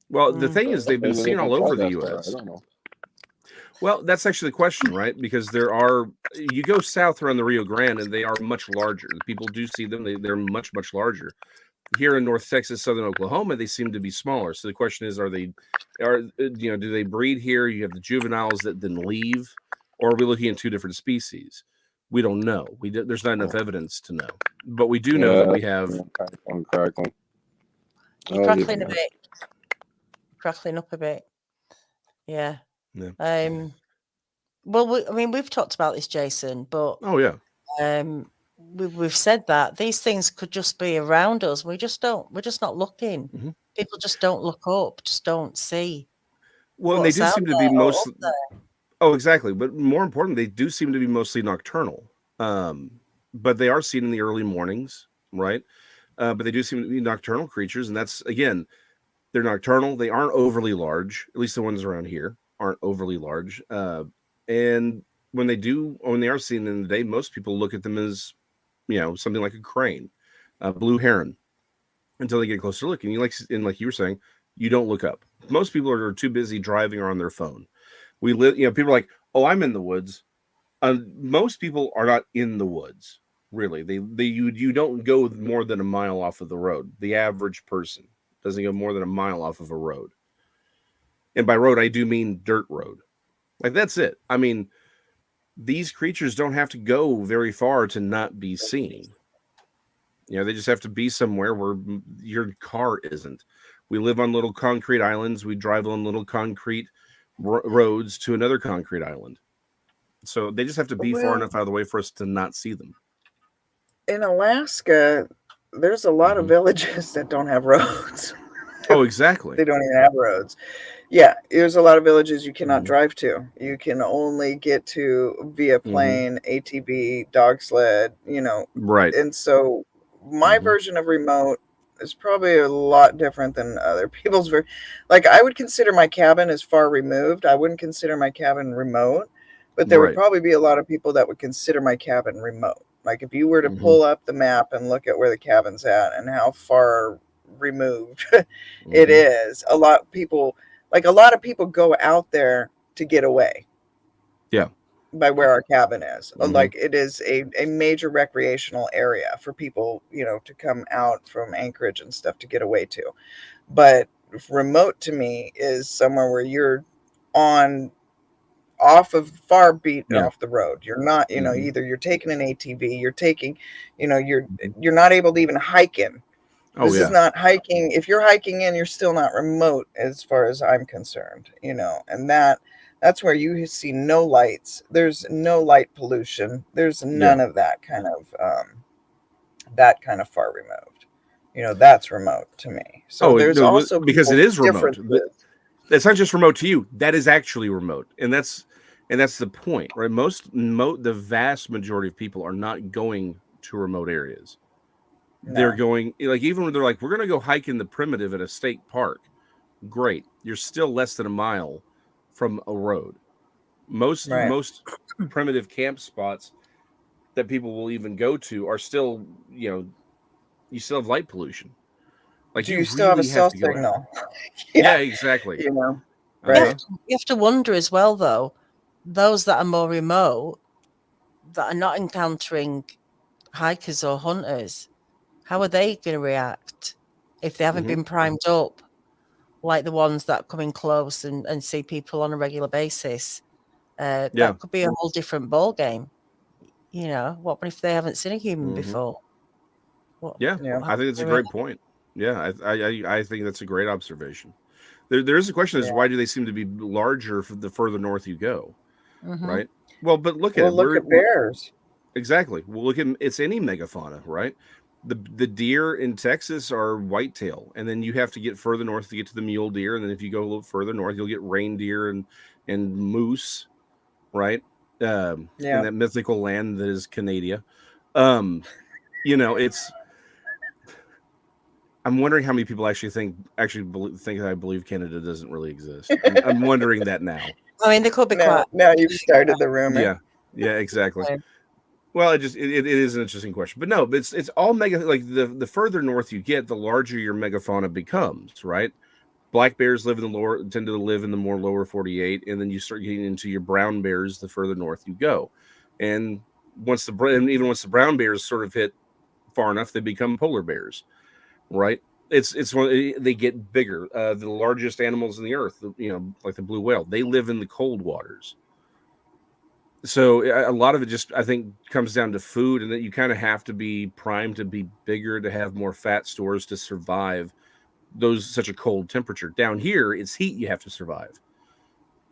Well, the thing is, they've been seen all over the U.S. I don't know. Well, that's actually the question, right? Because you go south around the Rio Grande, and they are much larger. People do see them; they're much, much larger. Here in North Texas, southern Oklahoma, they seem to be smaller. So the question is, do they breed here? You have the juveniles that then leave, or are we looking at two different species? We don't know. There's not enough evidence to know, but we do know that we have. I'm crackling. You're crackling a bit. Crackling up a bit. Yeah. Well, we've talked about this, Jason, but oh yeah, we've said that these things could just be around us. We're just not looking. Mm-hmm. People just don't look up, just don't see. Well, and they do seem to be mostly. Oh, exactly. But more important, they do seem to be mostly nocturnal. But they are seen in the early mornings, right? But they do seem to be nocturnal creatures, and that's, again, they're nocturnal. They aren't overly large. At least the ones around here aren't overly large. And when they are seen in the day, most people look at them as, something like a crane, a blue heron, until they get a closer look. And like you were saying, you don't look up. Most people are too busy driving or on their phone. People are like, oh, I'm in the woods. Most people are not in the woods, really. You don't go more than a mile off of the road. The average person doesn't go more than a mile off of a road. And by road, I do mean dirt road. Like, that's it. I mean, these creatures don't have to go very far to not be seen. They just have to be somewhere where your car isn't. We live on little concrete islands. We drive on little concrete roads to another concrete island. So they just have to be far enough out of the way for us to not see them. In Alaska, there's a lot of villages that don't have roads. Oh, exactly. They don't even have roads. Yeah, there's a lot of villages you cannot drive to. You can only get to via plane, ATV, dog sled, Right. And so my version of remote is probably a lot different than other people's. Like, I would consider my cabin as far removed. I wouldn't consider my cabin remote, but there would probably be a lot of people that would consider my cabin remote. Like, if you were to pull up the map and look at where the cabin's at and how far removed it is, a lot of people go out there to get away. Yeah. By where our cabin is. Like, it is a major recreational area for people, to come out from Anchorage and stuff to get away to. But remote to me is somewhere where you're off of off the road. You're not, either you're taking an ATV, you're taking, you're not able to even hike in. This is not hiking. If you're hiking in, you're still not remote as far as I'm concerned, and that's where you see no lights. There's no light pollution. There's none of that kind of far removed. That's remote to me. So there's also because it is remote. It's not just remote to you. That is actually remote, and that's the point, right? The vast majority of people are not going to remote areas. No. They're going, like, even when they're like, we're going to go hike in the primitive at a state park. Great, you're still less than a mile from a road. Most primitive camp spots that people will even go to are still, you still have light pollution. Like, you still have a cell signal. Yeah, exactly. Right. You have to wonder as well, though, those that are more remote, that are not encountering hikers or hunters, how are they going to react if they haven't been primed up like the ones that come in close and see people on a regular basis? That could be a whole different ball game. What if they haven't seen a human before? I think that's a great point. Yeah, I think that's a great observation. There is a question is why do they seem to be larger the further north you go, right? Well, but look at bears. Exactly. Well, look at it's any megafauna, right? The deer in Texas are whitetail, and then you have to get further north to get to the mule deer, and then if you go a little further north, you'll get reindeer and moose, right? In that mythical land that is Canada. It's. I'm wondering how many people actually think I believe Canada doesn't really exist. I'm wondering that now. I mean, they could be now you've started the rumor. Yeah, exactly. Okay. Well, it is an interesting question, but no, it's all mega. Like the further north you get, the larger your megafauna becomes, right? Black bears tend to live in the more lower 48, and then you start getting into your brown bears the further north you go, and once the brown bears sort of hit far enough, they become polar bears. Right, they get bigger. The largest animals in the earth, like the blue whale, they live in the cold waters. So a lot of it just, I think, comes down to food, and that you kind of have to be primed to be bigger, to have more fat stores to survive such a cold temperature. Down here, it's heat you have to survive.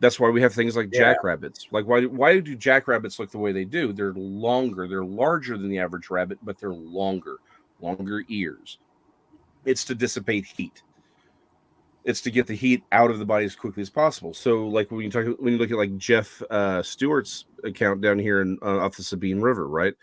That's why we have things like Yeah. jackrabbits. Like, why do jackrabbits look the way they do? They're longer. They're larger than the average rabbit, but they're longer ears. It's to dissipate heat. It's to get the heat out of the body as quickly as possible. So, like when you look at like Jeff Stewart's account down here off the Sabine River, right?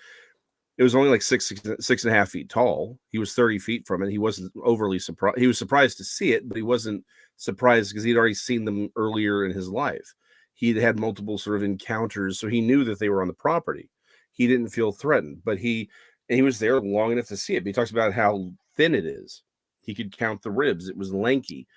It was only like 6.5 feet tall. He was 30 feet from it. He wasn't overly surprised. He was surprised to see it, but he wasn't surprised because he'd already seen them earlier in his life. He'd had multiple sort of encounters, so he knew that they were on the property. He didn't feel threatened, but he was there long enough to see it. But he talks about how thin it is. He could count the ribs. It was lanky.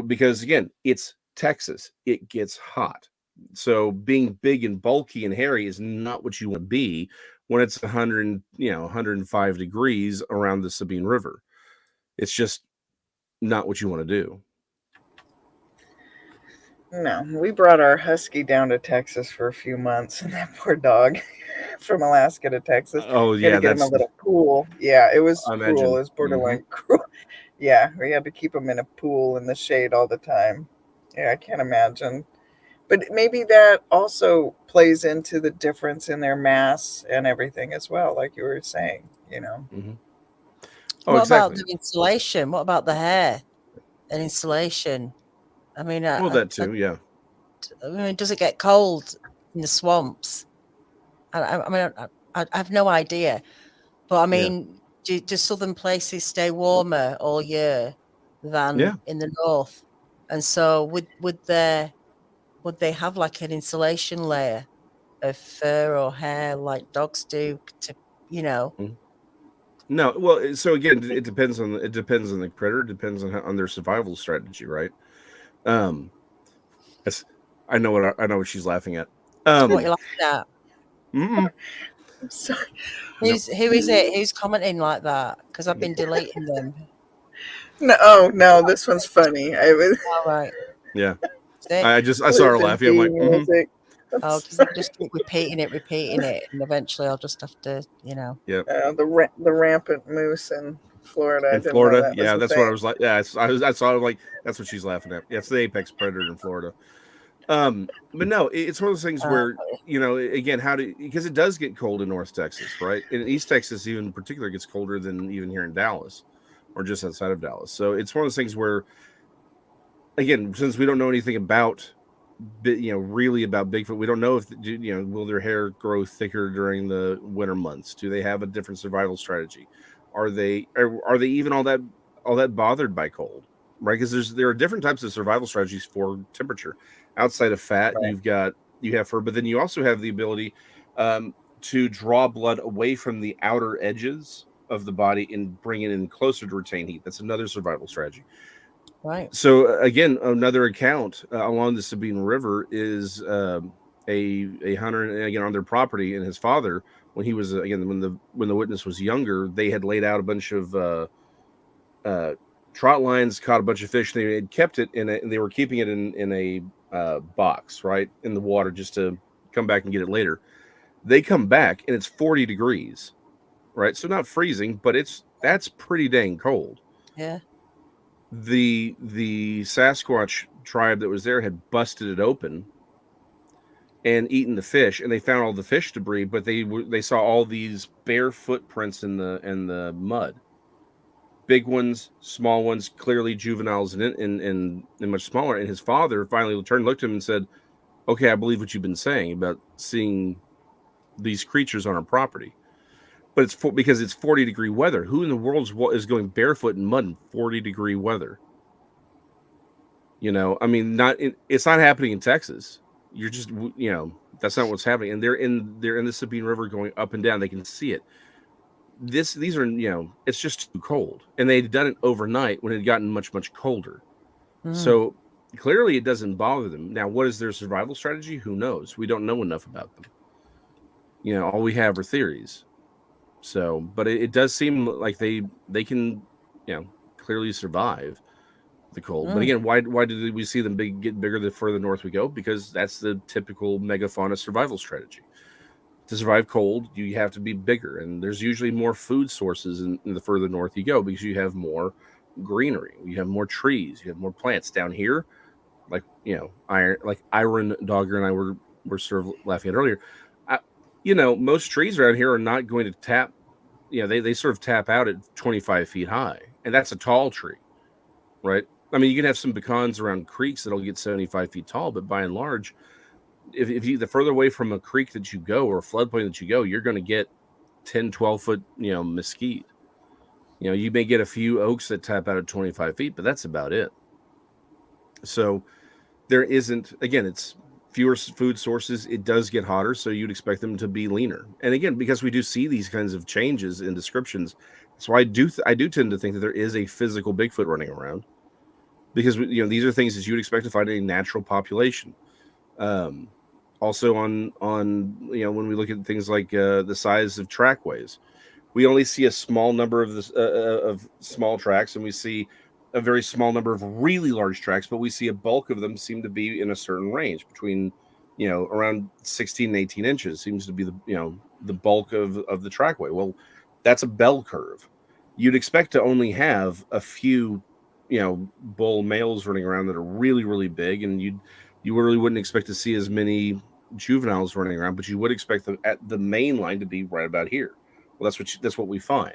Because again, it's Texas. It gets hot. So being big and bulky and hairy is not what you want to be when it's 105 degrees around the Sabine River. It's just not what you want to do. No, we brought our husky down to Texas for a few months, and that poor dog from Alaska to Texas. Oh We had yeah, to get him a little pool. Yeah, it was I cruel. imagine. It was borderline cruel. Yeah, we had to keep him in a pool in the shade all the time. Yeah, I can't imagine. But maybe that also plays into the difference in their mass and everything as well, like you were saying, Mm-hmm. Oh, What exactly. about the insulation? What about the hair and insulation? I mean, Well, that too, yeah. I mean, does it get cold in the swamps? I have no idea, but I mean, do southern places stay warmer all year than in the north? And so would they have like an insulation layer of fur or hair like dogs do to, No, well, so again, it depends on the critter. It depends on their survival strategy, right? I know what she's laughing at. What you laughing at? Mm-mm. I'm sorry. Who is it? Who's commenting like that? Because I've been deleting them. No, this one's funny. I was All right. Yeah. I saw her laughing. I'm like, music. Oh, because I just keep repeating it, and eventually I'll just have to, Yeah. The rampant moose in Florida. In Florida, yeah, that's what I was like. Yeah, I saw it like that's what she's laughing at. Yeah, it's the apex predator in Florida. But no, it's one of those things where again, because it does get cold in North Texas, right? In East Texas, even in particular, gets colder than even here in Dallas or just outside of Dallas. So it's one of those things where, again, since we don't know anything about, really about Bigfoot, we don't know if will their hair grow thicker during the winter months? Do they have a different survival strategy? Are they even all that bothered by cold? Right, because there are different types of survival strategies for temperature. Outside of fat, right. you have fur, but then you also have the ability to draw blood away from the outer edges of the body and bring it in closer to retain heat. That's another survival strategy. Right. So again, another account along the Sabine River is a hunter, again, on their property, and his father, when he was when the witness was younger, they had laid out a bunch of trout lines, caught a bunch of fish. They had kept it and they were keeping it in a box, right, in the water, just to come back and get it later. They come back and it's 40 degrees, right? So not freezing, but that's pretty dang cold. Yeah. The Sasquatch tribe that was there had busted it open and eaten the fish, and they found all the fish debris, but they saw all these bare footprints in the mud. Big ones, small ones, clearly juveniles and much smaller. And his father finally turned, looked at him, and said, "Okay, I believe what you've been saying about seeing these creatures on our property, but it's because it's 40-degree weather. Who in the world is going barefoot in mud in 40-degree weather? I mean, it's not happening in Texas. You're just, that's not what's happening. And they're in the Sabine River going up and down. They can see it. These are, it's just too cold, and they'd done it overnight when it had gotten much, much colder. So clearly it doesn't bother them. Now, what is their survival strategy? Who knows? We don't know enough about them. All we have are theories. So, but it does seem like they can, clearly survive. the cold. But again, why did we see them get bigger the further north we go? Because that's the typical megafauna survival strategy. To survive cold, you have to be bigger, and there's usually more food sources in the further north you go because you have more greenery, you have more trees, you have more plants. Down here, like Iron Dogger and I were sort of laughing at earlier. Most trees around here are not going to tap. They sort of tap out at 25 feet high, and that's a tall tree, right? I mean, you can have some pecans around creeks that'll get 75 feet tall, but by and large, if you the further away from a creek that you go or a floodplain that you go, you're going to get 10, 12 foot, mesquite. You may get a few oaks that tap out at 25 feet, but that's about it. So there isn't, again, it's fewer food sources. It does get hotter, so you'd expect them to be leaner. And again, because we do see these kinds of changes in descriptions, that's why I do tend to think that there is a physical Bigfoot running around, because these are things that you'd expect to find in a natural population. Also on when we look at things like the size of trackways, we only see a small number of small tracks, and we see a very small number of really large tracks, but we see a bulk of them seem to be in a certain range between around 16 and 18 inches seems to be the bulk of the trackway. Well, that's a bell curve. You'd expect to only have a few bull males running around that are really, really big, and you really wouldn't expect to see as many juveniles running around, but you would expect them at the main line to be right about here. Well, that's what we find.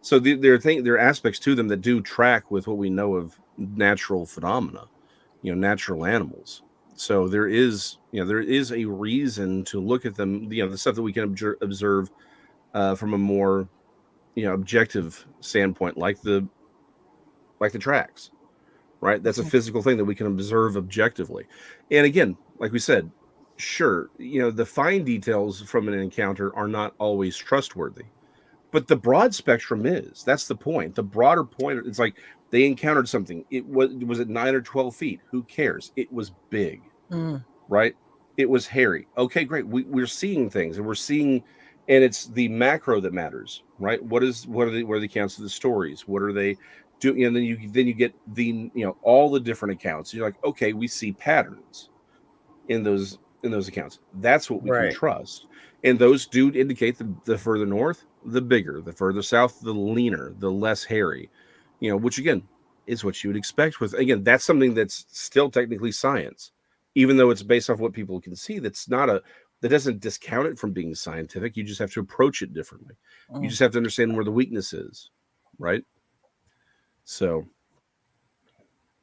So there are aspects to them that do track with what we know of natural phenomena, natural animals. So there is a reason to look at them, the stuff that we can observe from a more objective standpoint, like the tracks. Right, that's a physical thing that we can observe objectively. And again, like we said, sure, the fine details from an encounter are not always trustworthy, but the broad spectrum is. That's the point. The broader point, it's like they encountered something. It was at 9 or 12 feet. Who cares? It was big, right? It was hairy. Okay, great. We're seeing things, and and it's the macro that matters, right? What are the accounts of the stories? What are they? And then you get the all the different accounts. You're like, okay, we see patterns in those accounts. That's what we can trust, and those do indicate the further north, the bigger; the further south, the leaner, the less hairy. Which again is what you would expect. With again, that's something that's still technically science, even though it's based off what people can see. That doesn't discount it from being scientific. You just have to approach it differently. You just have to understand where the weakness is, right? So,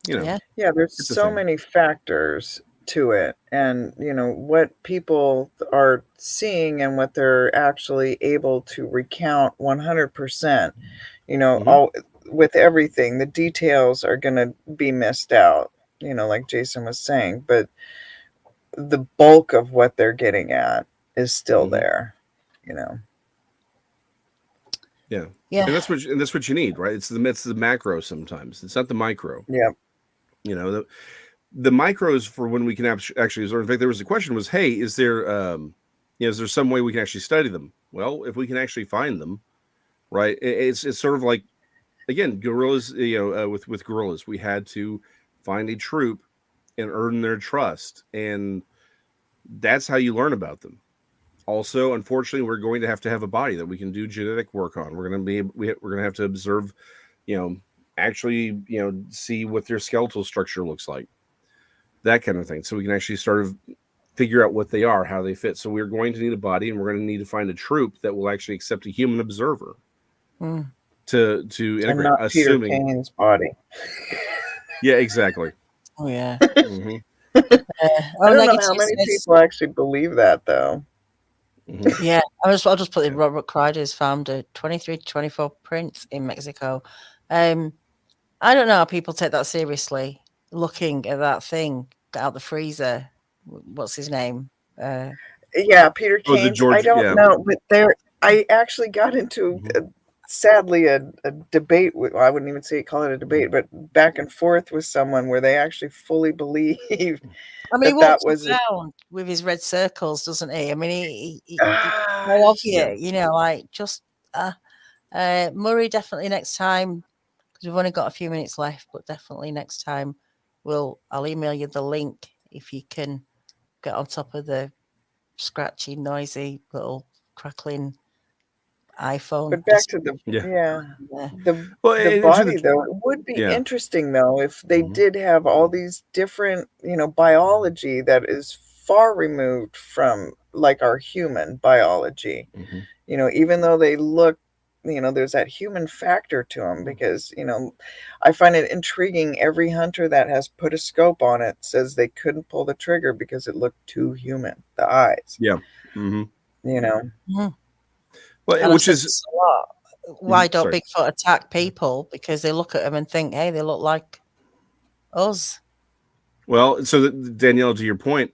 there's so many factors to it, and what people are seeing and what they're actually able to recount 100%. All with everything, the details are going to be missed out. Like Jason was saying, but the bulk of what they're getting at is still there. Yeah. And that's what you need, right? It's the macro sometimes. It's not the micro. Yeah. The micros for when we can actually observe. In fact, there was a question was, hey, is there some way we can actually study them? Well, if we can actually find them, right? It's sort of like, again, gorillas, with gorillas, we had to find a troop and earn their trust. And that's how you learn about them. Also, unfortunately, we're going to have a body that we can do genetic work on. We're going to have to observe, actually, see what their skeletal structure looks like, that kind of thing. So we can actually sort of figure out what they are, how they fit. So we're going to need a body, and we're going to need to find a troop that will actually accept a human observer to integrate. And not assuming Peter Kane's body. Yeah, exactly. Oh yeah. I don't know how many people actually believe that, though. Yeah, I'll just put in Robert Crider's found 23 to 24 prints in Mexico. I don't know how people take that seriously. Looking at that thing out the freezer, what's his name? Peter Kane's. I don't know, but I actually got into sadly a debate with. Well, I wouldn't even call it a debate, but back and forth with someone where they actually fully believe. I mean, he walks around with his red circles, doesn't he? I mean, he like just Murray definitely next time, because we've only got a few minutes left. But definitely next time, I'll email you the link if you can get on top of the scratchy, noisy, little crackling iPhone. But back to the Yeah. Yeah. the Well, the and to body the, though, it would be yeah. interesting though if they Mhm. did have all these different, biology that is far removed from like our human biology. Mhm. Even though they look, there's that human factor to them Mhm. because, I find it intriguing. Every hunter that has put a scope on it says they couldn't pull the trigger because it looked too human, the eyes, Yeah. Mm-hmm. Mhm. Well, And I've which said is this a lot. Why don't sorry. Bigfoot attack people? Because they look at them and think, hey, they look like us. Well, so Danielle, to your point,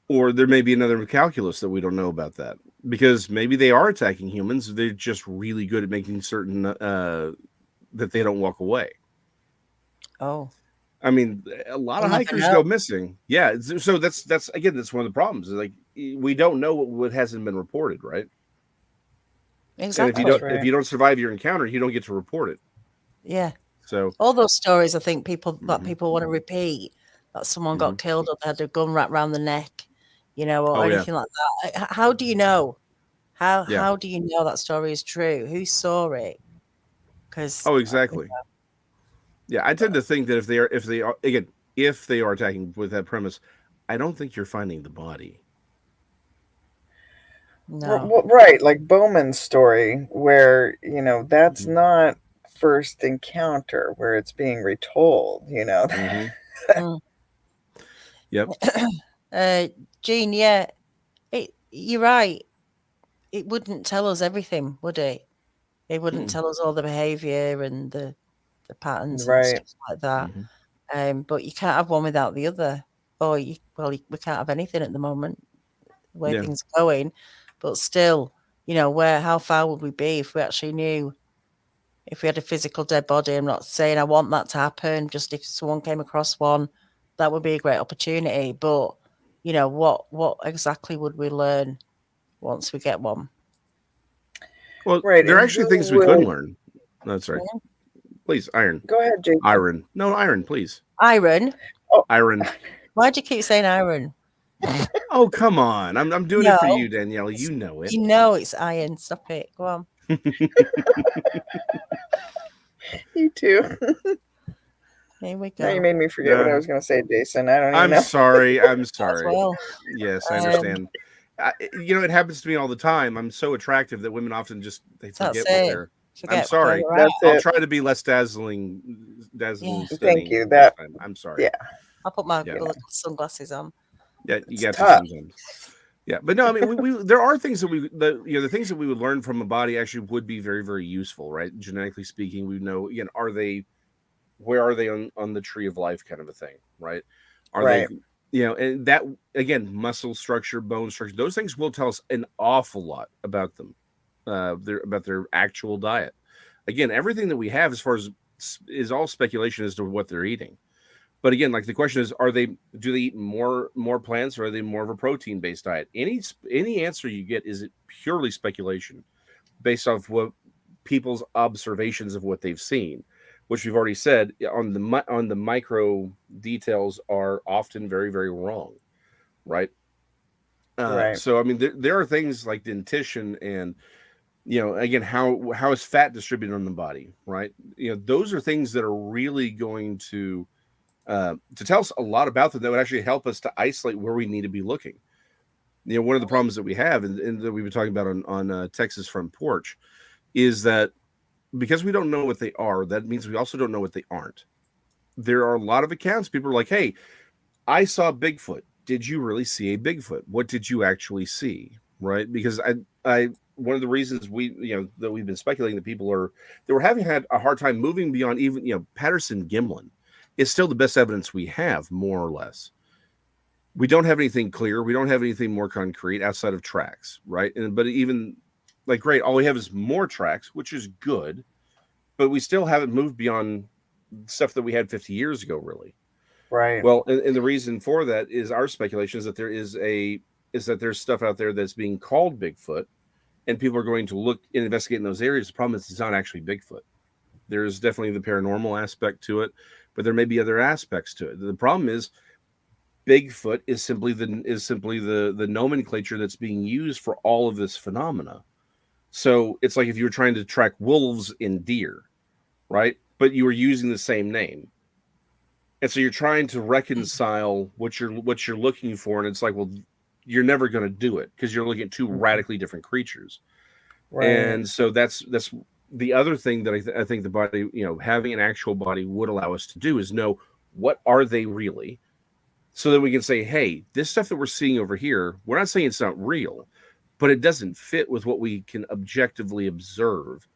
or there may be another calculus that we don't know about that, because maybe they are attacking humans. They're just really good at making certain that they don't walk away. Oh, I mean, a lot we'll of never hikers know. go missing. Yeah, so that's again, that's one of the problems. Like, we don't know what hasn't been reported, right? Exactly. And That's if right. you don't survive your encounter, you don't get to report it. Yeah. So All those stories, I think people Mhm. want to repeat, that someone Mhm. got killed or they had a gun wrapped around the neck, or Oh, yeah. anything like that. How do you know? Yeah. How do you know that story is true? Who saw it? Because Oh, exactly. Yeah, I tend to think that if they are attacking with that premise, I don't think you're finding the body. no. Well, right, like Bowman's story, where that's Mhm. not first encounter, where it's being retold. Mhm. Mm. Yep. Jean, yeah, you're right. It wouldn't tell us everything, would it? It wouldn't Mm-mm. tell us all the behavior and the patterns and Right. stuff like that. Mhm. But you can't have one without the other. We can't have anything at the moment, the way Yeah. things are going. But still, how far would we be if we actually knew, if we had a physical dead body? I'm not saying I want that to happen. Just if someone came across one, that would be a great opportunity. But what exactly would we learn once we get one? Well, Right. there are And actually who things we could would learn. No, sorry. Mhm. Please, Iron. go ahead, Jason? Iron. No, Iron, please. Iron. Iron. Why do you keep saying iron? Oh, come on. I'm doing it for No, you, Danielle. You know it. you know it's iron. Stop it. Go on. You too. Here we Now you go. made me forget what I was going to say, Jason. I don't even I'm know. sorry. I'm As sorry. well. Yes, I understand. It happens to me all the time. I'm so attractive that women often they That's forget what it. they're. I'm Forget where sorry. we're at. That's I'll it. try to be less dazzling Yeah. Thank stunning you. next time. I'm sorry. Yeah. I'll put my Yeah. little sunglasses on. Yeah, you It's got tough. to sometimes. Yeah, but no, I mean, we there are things that the things that we would learn from a body actually would be very, very useful, right? Genetically speaking, we know, again, where are they on the tree of life kind of a thing, right? Are Right. they, and that, again, muscle structure, bone structure, those things will tell us an awful lot about them, about their actual diet. Again, everything that we have as far as is all speculation as to what they're eating. But again, like the question is, do they eat more plants, or are they more of a protein based diet? Any answer you get is purely speculation based off what people's observations of what they've seen, which we've already said on the micro details are often very, very wrong, right? Right. So I mean, there are things like dentition and again, how is fat distributed on the body, right? Those are things that are really going to tell us a lot about them that would actually help us to isolate where we need to be looking. One of the problems that we have, and that we've been talking about on Texas Front Porch, is that because we don't know what they are, that means we also don't know what they aren't. There are a lot of accounts. People are like, "Hey, I saw Bigfoot. Did you really see a Bigfoot? What did you actually see?" Right? Because I one of the reasons that we've been speculating that we're having had a hard time moving beyond even Patterson Gimlin is still the best evidence we have, more or less. We don't have anything clear. We don't have anything more concrete outside of tracks, right? But even like, great, all we have is more tracks, which is good, but we still haven't moved beyond stuff that we had 50 years ago, really. Right. Well, and the reason for that is our speculation is that there's stuff out there that's being called Bigfoot, and people are going to look and investigate in those areas. The problem is it's not actually Bigfoot. There's definitely the paranormal aspect to it, but there may be other aspects to it. The problem is Bigfoot is simply the nomenclature that's being used for all of this phenomena. So it's like if you were trying to track wolves in deer, right? But you were using the same name. And so you're trying to reconcile what you're looking for, and it's like, well, you're never going to do it because you're looking at two radically different creatures. Right. And so that's the other thing that I think the body, having an actual body would allow us to do is know what are they really, so that we can say, hey, this stuff that we're seeing over here, we're not saying it's not real, but it doesn't fit with what we can objectively observe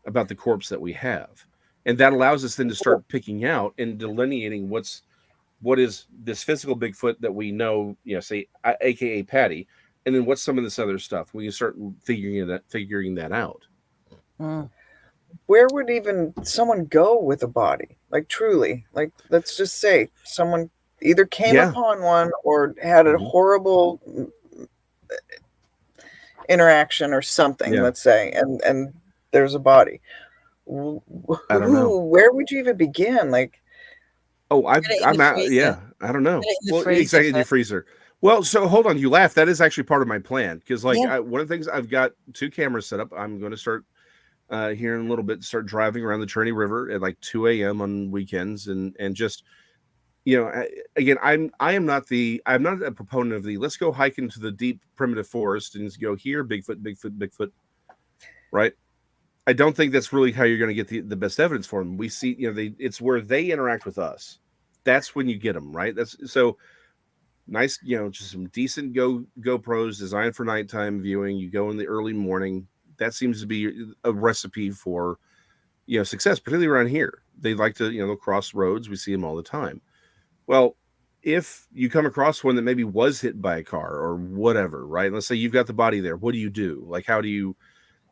about the corpse that we have. And that allows us then to start picking out and delineating what is this physical Bigfoot that we know, say, AKA Patty, and then what's some of this other stuff. We can start figuring that out. Where would even someone go with a body? Like, truly, like, let's just say someone either came upon one or had a horrible interaction or something, let's say, and there's a body. I don't know. Where would you even begin? Like, I'm out. Yeah, I don't know. Well, exactly, in your freezer. Well, so hold on. You laugh. That is actually part of my plan because, like, one of the things, I've got 2 cameras set up. I'm going to start here in a little bit. Start driving around the Trinity River at like 2 a.m. on weekends, and just, again, I'm not a proponent of the let's go hike into the deep primitive forest and go here, Bigfoot, right? I don't think that's really how you're going to get the best evidence for them. We see, it's where they interact with us. That's when you get them, right? That's so nice, just some decent GoPros designed for nighttime viewing. You go in the early morning. That seems to be a recipe for, success, particularly around here. They like to, they'll cross roads. We see them all the time. Well, if you come across one that maybe was hit by a car or whatever, right? Let's say you've got the body there. What do you do? Like, how do you,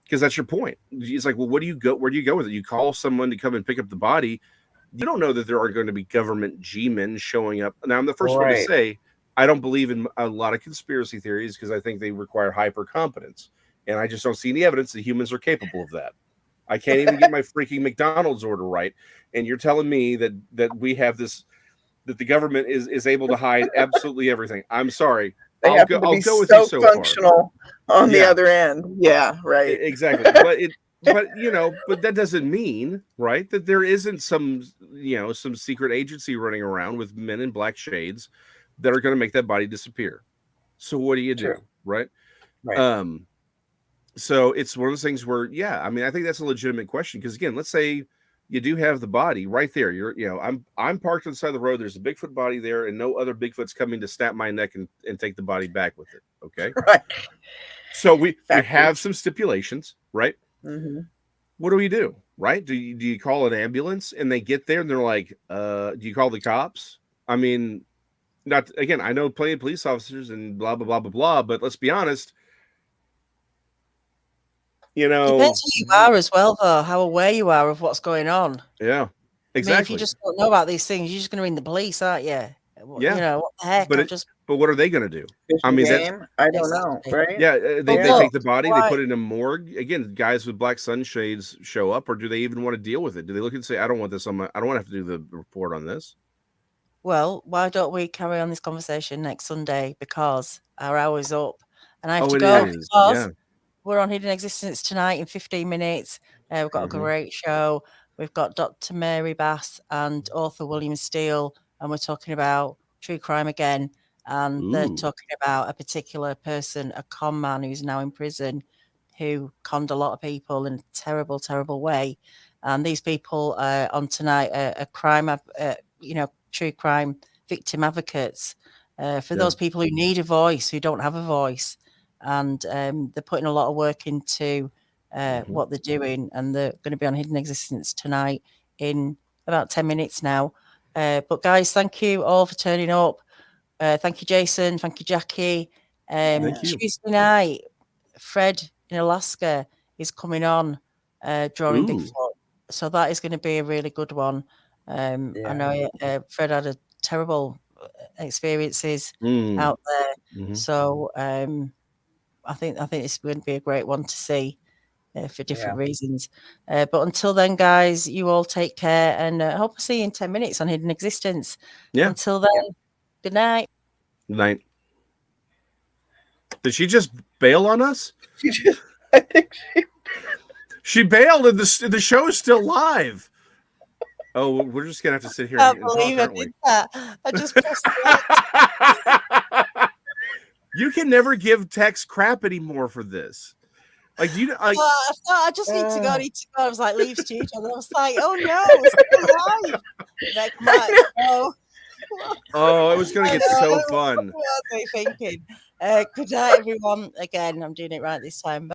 because that's your point. It's like, well, where do you go with it? You call someone to come and pick up the body. You don't know that there are going to be government G-men showing up. Now, I'm the first one to say I don't believe in a lot of conspiracy theories because I think they require hyper competence, and I just don't see any evidence that humans are capable of that. I can't even get my freaking McDonald's order right, and you're telling me that we have this, that the government is able to hide absolutely everything. I'm sorry. I'll go with you so functional far. On the other end. Yeah, right. Exactly. But that doesn't mean, right, that there isn't some secret agency running around with men in black shades that are going to make that body disappear. So what do you do? Right. So it's one of those things where, I think that's a legitimate question. Because again, let's say you do have the body right there. I'm parked on the side of the road. There's a Bigfoot body there, and no other Bigfoot's coming to snap my neck and take the body back with it. Okay. Right. So we have some stipulations, right? Mm-hmm. What do we do? Right? Do you call an ambulance and they get there and they're like, do you call the cops? I mean, I know plenty of police officers and blah, blah, blah, blah, blah, but let's be honest. Depends who you are as well, though, how aware you are of what's going on. Yeah, exactly. I mean, if you just don't know about these things, you're just going to ring the police, aren't you? Yeah. What the heck? But what are they going to do? I don't know, right? Yeah, they take the body, they put it in a morgue. Again, guys with black sunshades show up, or do they even want to deal with it? Do they look and say, I don't want this on I don't want to have to do the report on this? Well, why don't we carry on this conversation next Sunday, because our hour's up and I have to go because we're on Hidden Existence tonight in 15 minutes. We've got a great show. We've got Dr. Mary Bass and author William Steele, and we're talking about true crime again. And they're talking about a particular person, a con man who's now in prison, who conned a lot of people in a terrible, terrible way. And these people on tonight are true crime victim advocates for those people who need a voice, who don't have a voice. And they're putting a lot of work into what they're doing, and they're going to be on Hidden Existence tonight in about 10 minutes now. But guys, thank you all for turning up. Thank you, Jason. Thank you, Jackie. Thank you. Tuesday night, Fred in Alaska is coming on drawing Bigfoot. So that is going to be a really good one. I know Fred had a terrible experiences out there. So I think it's going to be a great one to see. for different reasons. But until then, guys, you all take care, and hope to see you in 10 minutes on Hidden Existence. Yeah. Until then, good night. Good night. Did she just bail on us? I think she bailed, and the show is still live. Oh, we're just gonna have to sit here and talk, aren't we? I just pressed You can never give Tex crap anymore for this. Like, I thought I just need to go. I need to go. I was like, leave studio. And I was like, oh no, it's still live. Like, oh, it was gonna get so fun. What were they thinking? Good night, everyone. Again, I'm doing it right this time.